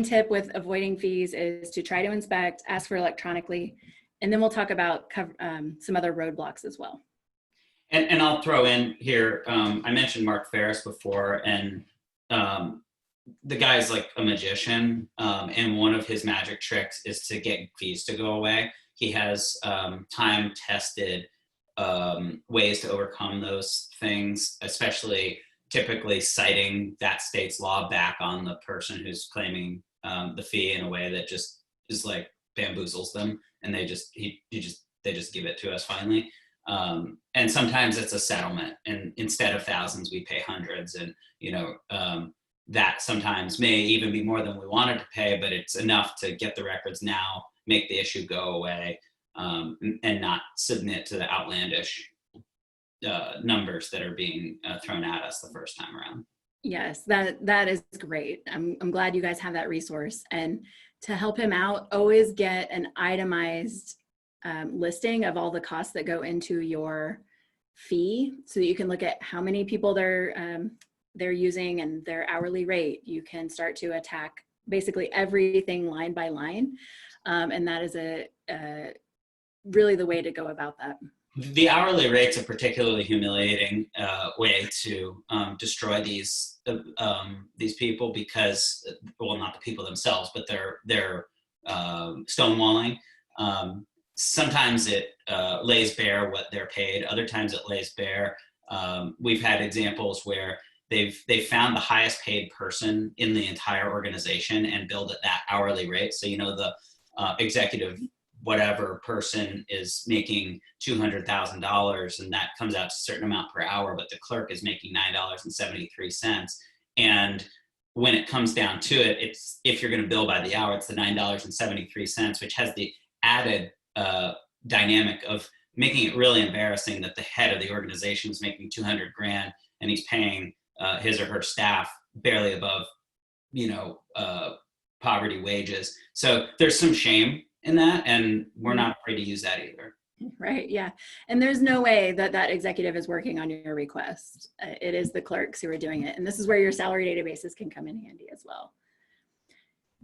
tip with avoiding fees is to try to inspect, ask for electronically, and then we'll talk about some other roadblocks as well. And I'll throw in here, I mentioned Mark Ferris before, and the guy's like a magician, and one of his magic tricks is to get fees to go away. He has time-tested ways to overcome those things, especially typically citing that state's law back on the person who's claiming the fee in a way that just is like bamboozles them, and they just give it to us finally. And sometimes it's a settlement, and instead of thousands, we pay hundreds, and that sometimes may even be more than we wanted to pay, but it's enough to get the records now, make the issue go away, and not submit to the outlandish numbers that are being thrown at us the first time around. Yes, that is great. I'm glad you guys have that resource. And to help him out, always get an itemized listing of all the costs that go into your fee, so that you can look at how many people they're using and their hourly rate. You can start to attack basically everything line by line, and that is really the way to go about that. The hourly rate's a particularly humiliating way to destroy these people, because, well, not the people themselves, but they're stonewalling. Sometimes it lays bare what they're paid. Other times it lays bare. We've had examples where they've found the highest paid person in the entire organization and billed at that hourly rate. So, the executive whatever person is making $200,000, and that comes out to a certain amount per hour, but the clerk is making $9.73. And when it comes down to it, it's, if you're going to bill by the hour, it's the $9.73, which has the added dynamic of making it really embarrassing that the head of the organization is making 200 grand and he's paying his or her staff barely above, poverty wages. So there's some shame in that, and we're not afraid to use that either. Right, yeah. And there's no way that executive is working on your request. It is the clerks who are doing it. And this is where your salary databases can come in handy as well.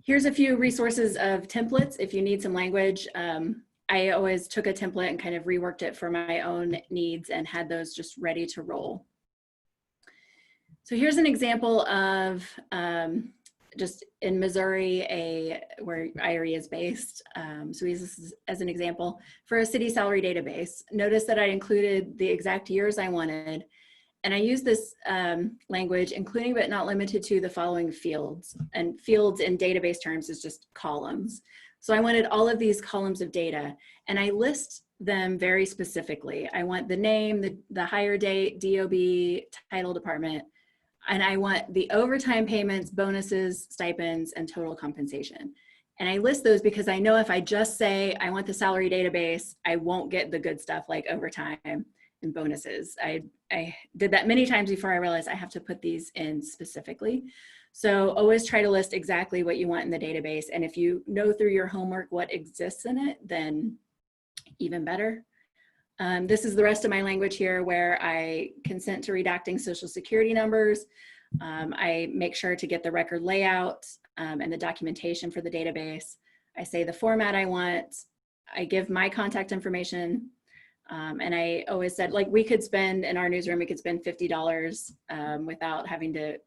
Here's a few resources of templates if you need some language. I always took a template and kind of reworked it for my own needs and had those just ready to roll. So here's an example of just in Missouri, where IRE is based. So we use this as an example for a city salary database. Notice that I included the exact years I wanted, and I use this language, including but not limited to the following fields. And fields in database terms is just columns. So I wanted all of these columns of data, and I list them very specifically. I want the name, the hire date, DOB, title department. and I want the overtime payments, bonuses, stipends, and total compensation. And I list those because I know if I just say I want the salary database, I won't get the good stuff like overtime and bonuses. I did that many times before I realized I have to put these in specifically. So always try to list exactly what you want in the database. And if you know through your homework what exists in it, then even better. This is the rest of my language here where I consent to redacting social security numbers. I make sure to get the record layout and the documentation for the database. I say the format I want. I give my contact information. And I always said, like, we could spend in our newsroom, we could spend $50 without having to,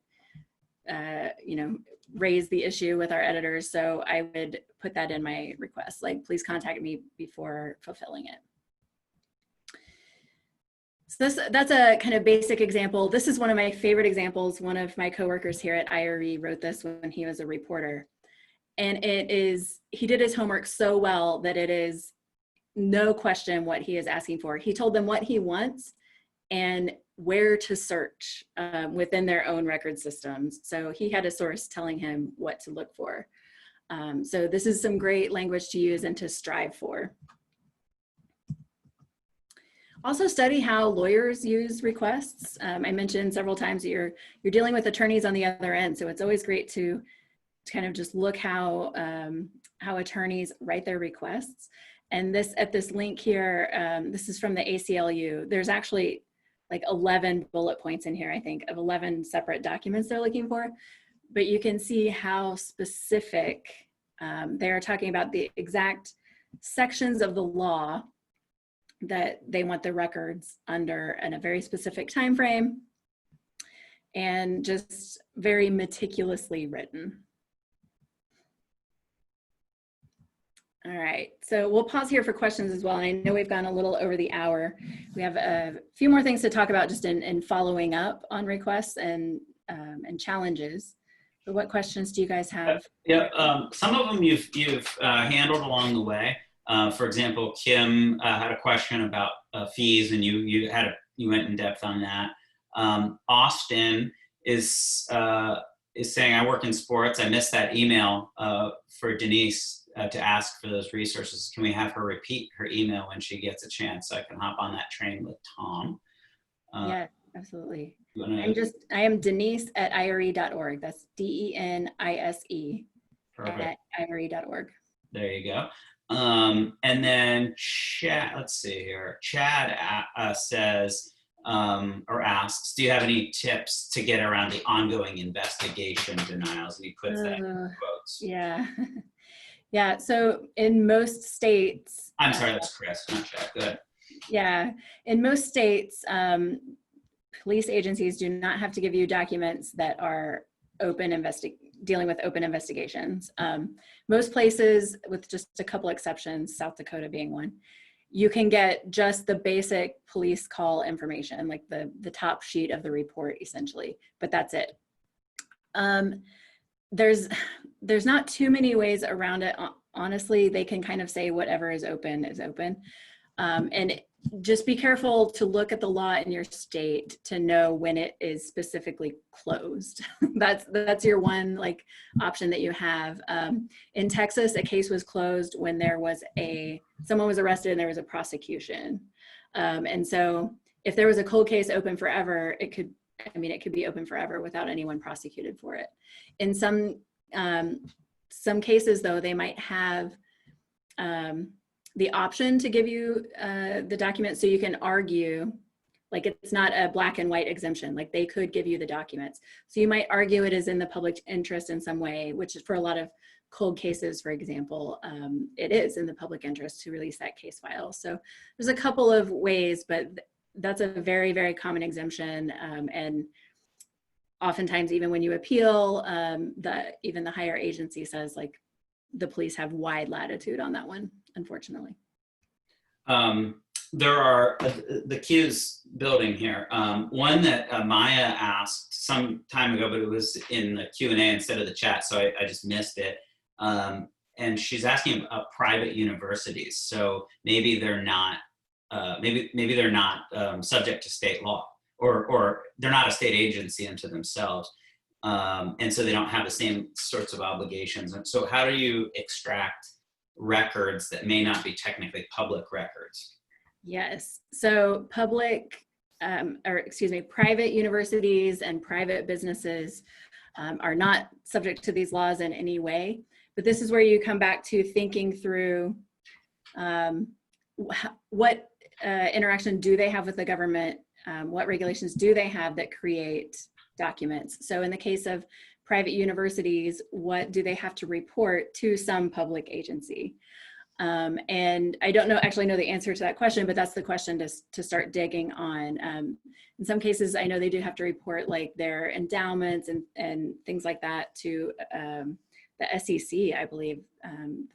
you know, raise the issue with our editors. So I would put that in my request, like, please contact me before fulfilling it. So that's a kind of basic example. This is one of my favorite examples. One of my coworkers here at IRE wrote this when he was a reporter. And he did his homework so well that it is no question what he is asking for. He told them what he wants and where to search within their own record systems. So he had a source telling him what to look for. So this is some great language to use and to strive for. Also study how lawyers use requests. I mentioned several times that you're dealing with attorneys on the other end. So it's always great to kind of just look how attorneys write their requests. And at this link here, this is from the ACLU. There's actually like 11 bullet points in here, I think, of 11 separate documents they're looking for. But you can see how specific they're talking about the exact sections of the law that they want the records under in a very specific time frame and just very meticulously written. All right, so we'll pause here for questions as well. And I know we've gone a little over the hour. We have a few more things to talk about just in following up on requests and challenges. But what questions do you guys have? Yeah, some of them you've handled along the way. For example, Kim had a question about fees, and you went in depth on that. Austin is saying, I work in sports. I missed that email for Denise to ask for those resources. Can we have her repeat her email when she gets a chance so I can hop on that train with Tom? Yeah, absolutely. I am Denise at IRE.org. That's DENISE at IRE.org. There you go. And then Chad, let's see here. Chad says, or asks, do you have any tips to get around the ongoing investigation denials? And he puts that in quotes. Yeah. Yeah, so in most states. I'm sorry, that's Chris, not Chad, good. Yeah, in most states, police agencies do not have to give you documents that are dealing with open investigations. Most places, with just a couple exceptions, South Dakota being one, you can get just the basic police call information, like the top sheet of the report, essentially, but that's it. There's not too many ways around it. Honestly, they can kind of say whatever is open is open. And just be careful to look at the law in your state to know when it is specifically closed. That's your one like option that you have. In Texas, a case was closed when someone was arrested and there was a prosecution. And so if there was a cold case open forever, it could be open forever without anyone prosecuted for it. In some cases, though, they might have the option to give you the document, so you can argue, like it's not a black and white exemption, like they could give you the documents. So you might argue it is in the public interest in some way, which is for a lot of cold cases, for example, it is in the public interest to release that case file. So there's a couple of ways, but that's a very, very common exemption. And oftentimes, even when you appeal, even the higher agency says like the police have wide latitude on that one, unfortunately. There are the Q's building here. One that Maya asked some time ago, but it was in the Q&A instead of the chat, so I just missed it. And she's asking about private universities. So maybe they're not, maybe they're not subject to state law, or they're not a state agency unto themselves. And so they don't have the same sorts of obligations. And so how do you extract records that may not be technically public records? Yes. So private universities and private businesses are not subject to these laws in any way. But this is where you come back to thinking through what interaction do they have with the government? What regulations do they have that create documents? So in the case of private universities, what do they have to report to some public agency? And I don't actually know the answer to that question, but that's the question to start digging on. In some cases, I know they do have to report like their endowments and things like that to the SEC, I believe,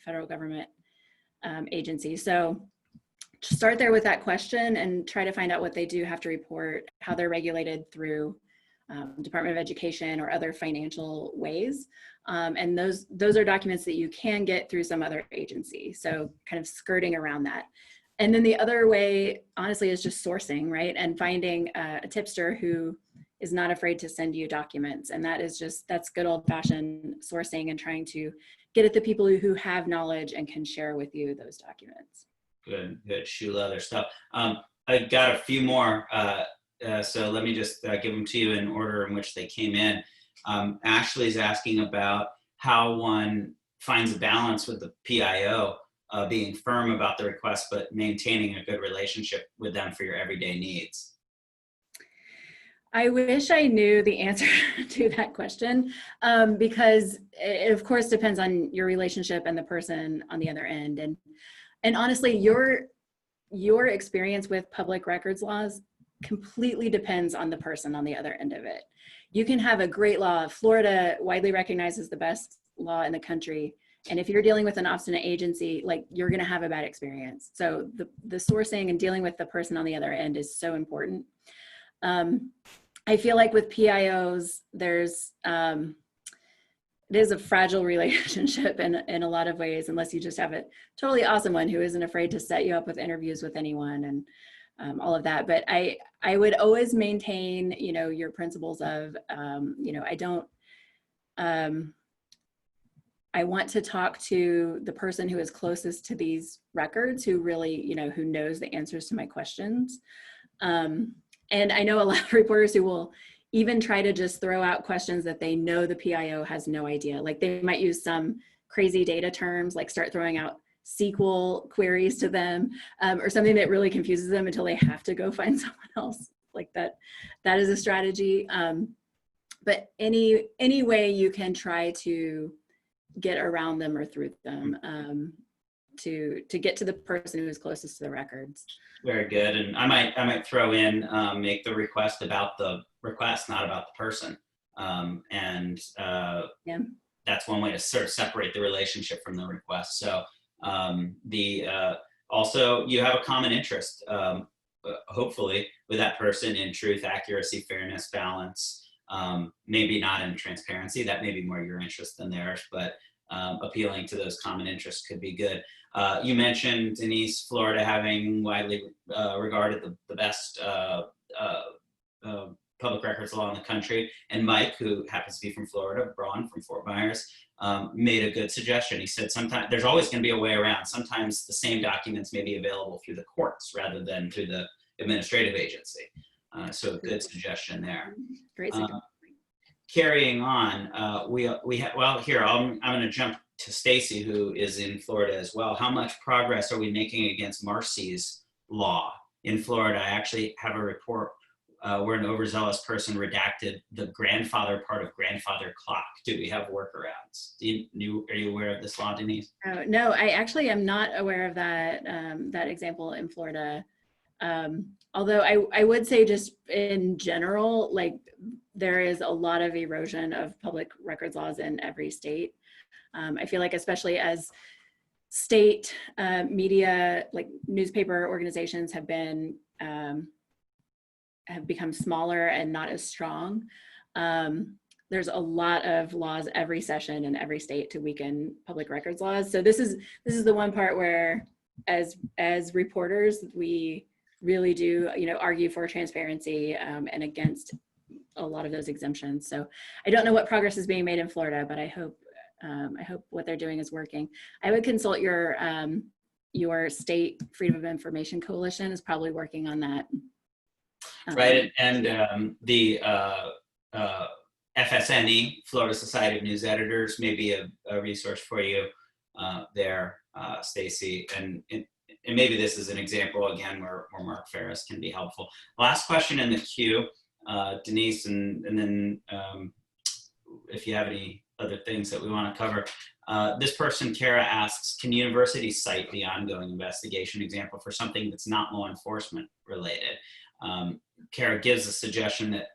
federal government agency. So start there with that question and try to find out what they do have to report, how they're regulated through Department of Education or other financial ways. And those are documents that you can get through some other agency. So kind of skirting around that. And then the other way, honestly, is just sourcing, right? And finding a tipster who is not afraid to send you documents. And that's good old fashioned sourcing and trying to get at the people who have knowledge and can share with you those documents. Good shoe leather stuff. I got a few more. So let me just give them to you in order in which they came in. Ashley's asking about how one finds a balance with the PIO, being firm about the request, but maintaining a good relationship with them for your everyday needs. I wish I knew the answer to that question, because it of course depends on your relationship and the person on the other end. And honestly, your experience with public records laws completely depends on the person on the other end of it. You can have a great law. Florida widely recognized as the best law in the country. And if you're dealing with an obstinate agency, like, you're going to have a bad experience. So the sourcing and dealing with the person on the other end is so important. I feel like with PIOs, it is a fragile relationship in a lot of ways, unless you just have a totally awesome one who isn't afraid to set you up with interviews with anyone and all of that. But I would always maintain, your principles of, I want to talk to the person who is closest to these records, who really, who knows the answers to my questions. And I know a lot of reporters who will even try to just throw out questions that they know the PIO has no idea. Like, they might use some crazy data terms, like start throwing out SQL queries to them, or something that really confuses them until they have to go find someone else. Like that is a strategy. But any way you can try to get around them or through them, to get to the person who is closest to the records. Very good. And I might throw in, make the request about the request, not about the person. Yeah. That's one way to sort of separate the relationship from the request. So also, you have a common interest, hopefully, with that person in truth, accuracy, fairness, balance, maybe not in transparency. That may be more your interest than theirs, but appealing to those common interests could be good. You mentioned, Denise, Florida having widely regarded the best public records law in the country. And Mike, who happens to be from Florida, Braun from Fort Myers, made a good suggestion. He said, sometimes there's always going to be a way around. Sometimes the same documents may be available through the courts rather than through the administrative agency. So good suggestion there. Great suggestion. Carrying on, here, I'm going to jump to Stacy, who is in Florida as well. How much progress are we making against Marcy's law in Florida? I actually have a report where an overzealous person redacted the grandfather part of grandfather clock. Do we have workarounds? Are you aware of this law, Denise? No, I actually am not aware of that that example in Florida. Although I would say, just in general, like, there is a lot of erosion of public records laws in every state. I feel like, especially as state media, like newspaper organizations have become smaller and not as strong. There's a lot of laws every session in every state to weaken public records laws. So this is the one part where, as reporters, we really do, argue for transparency and against a lot of those exemptions. So I don't know what progress is being made in Florida, but I hope what they're doing is working. I would consult your state Freedom of Information Coalition is probably working on that. Right, and the FSNE, Florida Society of News Editors, may be a resource for you there, Stacy. And maybe this is an example, again, where Mark Ferris can be helpful. Last question in the queue, Denise, and then if you have any other things that we want to cover. This person, Kara, asks, can universities cite the ongoing investigation example for something that's not law enforcement related? Kara gives a suggestion that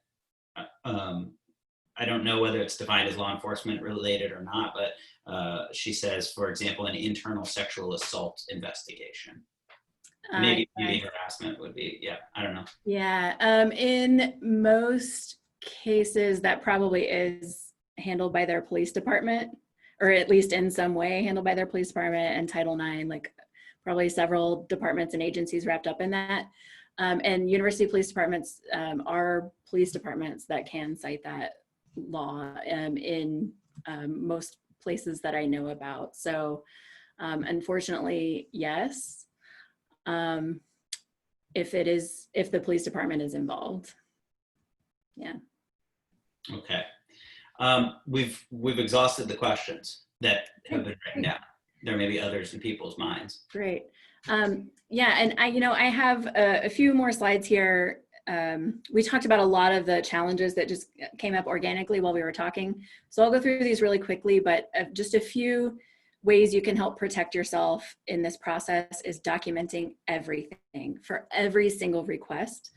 I don't know whether it's defined as law enforcement related or not, but she says, for example, an internal sexual assault investigation. Maybe harassment would be, yeah, I don't know. Yeah, in most cases that probably is handled by their police department, or at least in some way handled by their police department, and Title IX, like probably several departments and agencies wrapped up in that. And university police departments are police departments that can cite that law in most places that I know about. So unfortunately, yes, if the police department is involved. Yeah. Okay. We've exhausted the questions that have been written down. There may be others in people's minds. Great. Yeah, and I have a few more slides here. We talked about a lot of the challenges that just came up organically while we were talking. So I'll go through these really quickly, but just a few ways you can help protect yourself in this process is documenting everything for every single request.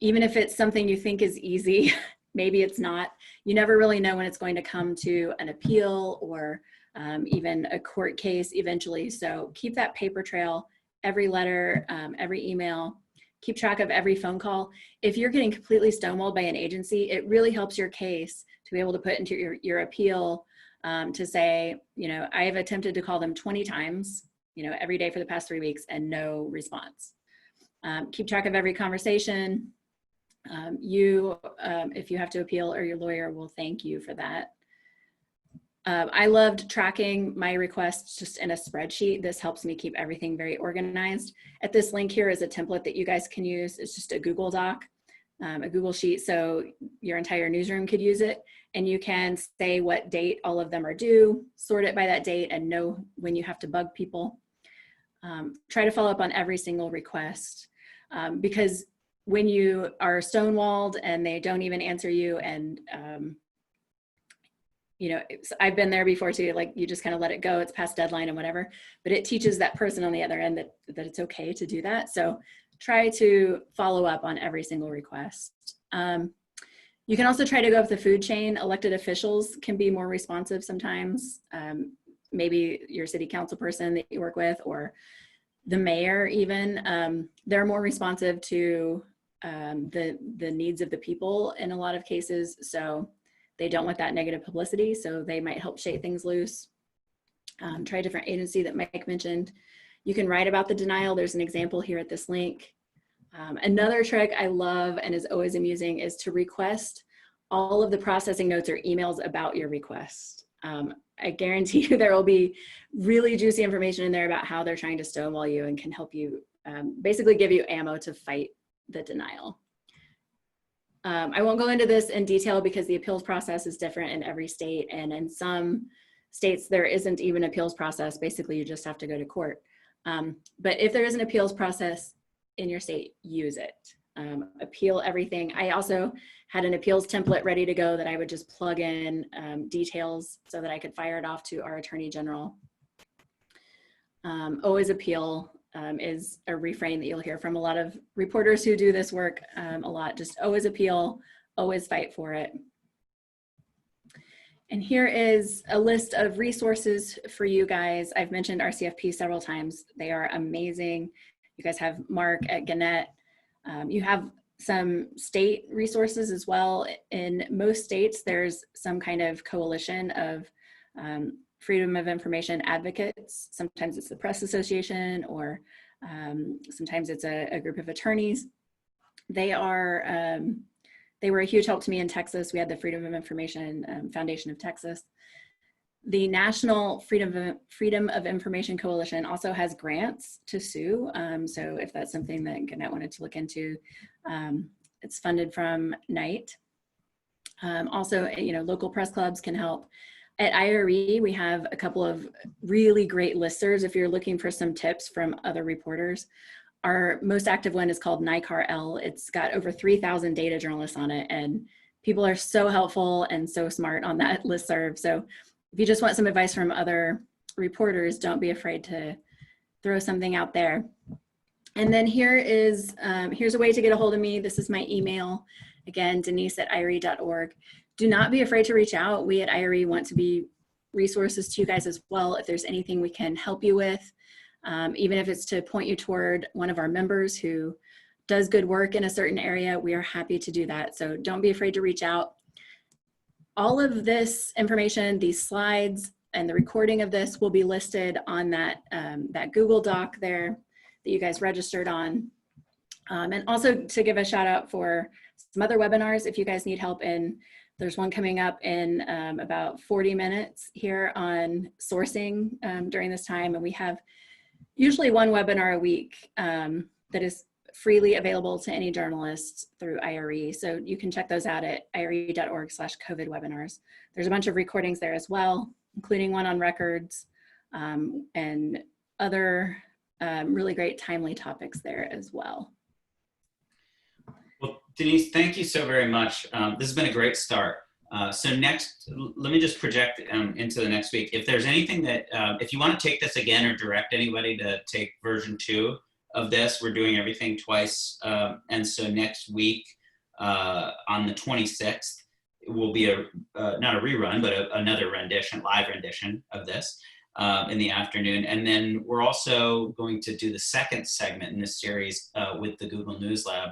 Even if it's something you think is easy, maybe it's not. You never really know when it's going to come to an appeal or even a court case eventually. So keep that paper trail, every letter, every email, keep track of every phone call. If you're getting completely stonewalled by an agency, it really helps your case to be able to put into your appeal to say, I have attempted to call them 20 times, every day for the past 3 weeks and no response. Keep track of every conversation. If you have to appeal, or your lawyer will thank you for that. I loved tracking my requests just in a spreadsheet. This helps me keep everything very organized. At this link here is a template that you guys can use. It's just a Google Doc, a Google Sheet, so your entire newsroom could use it. And you can say what date all of them are due, sort it by that date, and know when you have to bug people. Try to follow up on every single request, because when you are stonewalled and they don't even answer you, and I've been there before too, like you just kind of let it go, it's past deadline and whatever, but it teaches that person on the other end that it's okay to do that. So try to follow up on every single request. You can also try to go up the food chain. Elected officials can be more responsive sometimes. Maybe your city council person that you work with, or the mayor even, they're more responsive to the needs of the people in a lot of cases. So they don't want that negative publicity, so they might help shake things loose. Try a different agency that Mike mentioned. You can write about the denial. There's an example here at this link. Another trick I love and is always amusing is to request all of the processing notes or emails about your request. I guarantee you there will be really juicy information in there about how they're trying to stonewall you and can help you, basically give you ammo to fight the denial. I won't go into this in detail because the appeals process is different in every state, and in some states there isn't even an appeals process. Basically, you just have to go to court. But if there is an appeals process in your state, use it. Appeal everything. I also had an appeals template ready to go that I would just plug in details so that I could fire it off to our Attorney General. Always appeal is a refrain that you'll hear from a lot of reporters who do this work a lot. Just always appeal, always fight for it. And here is a list of resources for you guys. I've mentioned RCFP several times. They are amazing. You guys have Mark at Gannett. You have some state resources as well. In most states, there's some kind of coalition of Freedom of Information advocates. Sometimes it's the Press Association or Sometimes it's a group of attorneys. They were a huge help to me in Texas. We had the Freedom of Information Foundation of Texas. The National Freedom of Information Coalition also has grants to sue. So if that's something that Gannett wanted to look into, it's funded from NITE. Also, local press clubs can help. At IRE, we have a couple of really great listservs if you're looking for some tips from other reporters. Our most active one is called NICAR-L. It's got over 3,000 data journalists on it, and people are so helpful and so smart on that listserv. So if you just want some advice from other reporters, don't be afraid to throw something out there. And then here's a way to get a hold of me. This is my email. Again, denise@ire.org. Do not be afraid to reach out. We at IRE want to be resources to you guys as well. If there's anything we can help you with, even if it's to point you toward one of our members who does good work in a certain area, we are happy to do that. So don't be afraid to reach out. All of this information, these slides and the recording of this will be listed on that Google Doc there that you guys registered on. And also to give a shout out for some other webinars if you guys need help in. There's one coming up in about 40 minutes here on sourcing during this time. And we have usually one webinar a week that is freely available to any journalists through IRE. So you can check those out at ire.org/COVID webinars. There's a bunch of recordings there as well, including one on records and other really great timely topics there as well. Well, Denise, thank you so very much. This has been a great start. So next, let me just project into the next week. If there's anything that, if you want to take this again or direct anybody to take version 2 of this, we're doing everything twice. And so next week on the 26th, it will be not a rerun, but another rendition, live rendition of this in the afternoon. And then we're also going to do the second segment in this series with the Google News Lab.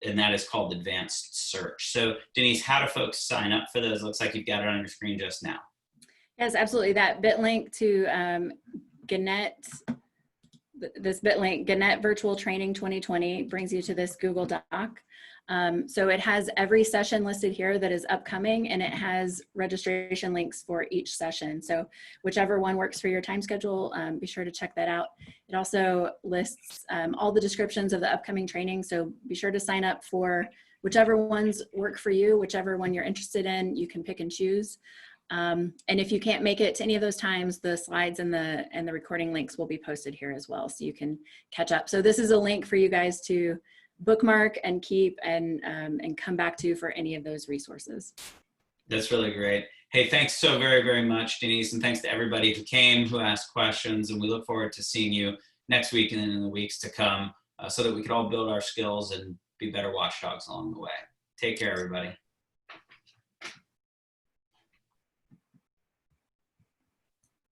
And that is called Advanced Search. So Denise, how do folks sign up for those? Looks like you've got it on your screen just now. Yes, absolutely. That bit link to Gannett, this bit link, Gannett Virtual Training 2020, brings you to this Google Doc. So it has every session listed here that is upcoming, and it has registration links for each session. So whichever one works for your time schedule, be sure to check that out. It also lists all the descriptions of the upcoming training. So be sure to sign up for whichever ones work for you, whichever one you're interested in, you can pick and choose. And if you can't make it to any of those times, the slides and the recording links will be posted here as well, so you can catch up. So this is a link for you guys to bookmark and keep and come back to for any of those resources. That's really great. Hey, thanks so very, very much, Denise, and thanks to everybody who came, who asked questions, and we look forward to seeing you next week and in the weeks to come so that we can all build our skills and be better watchdogs along the way. Take care, everybody.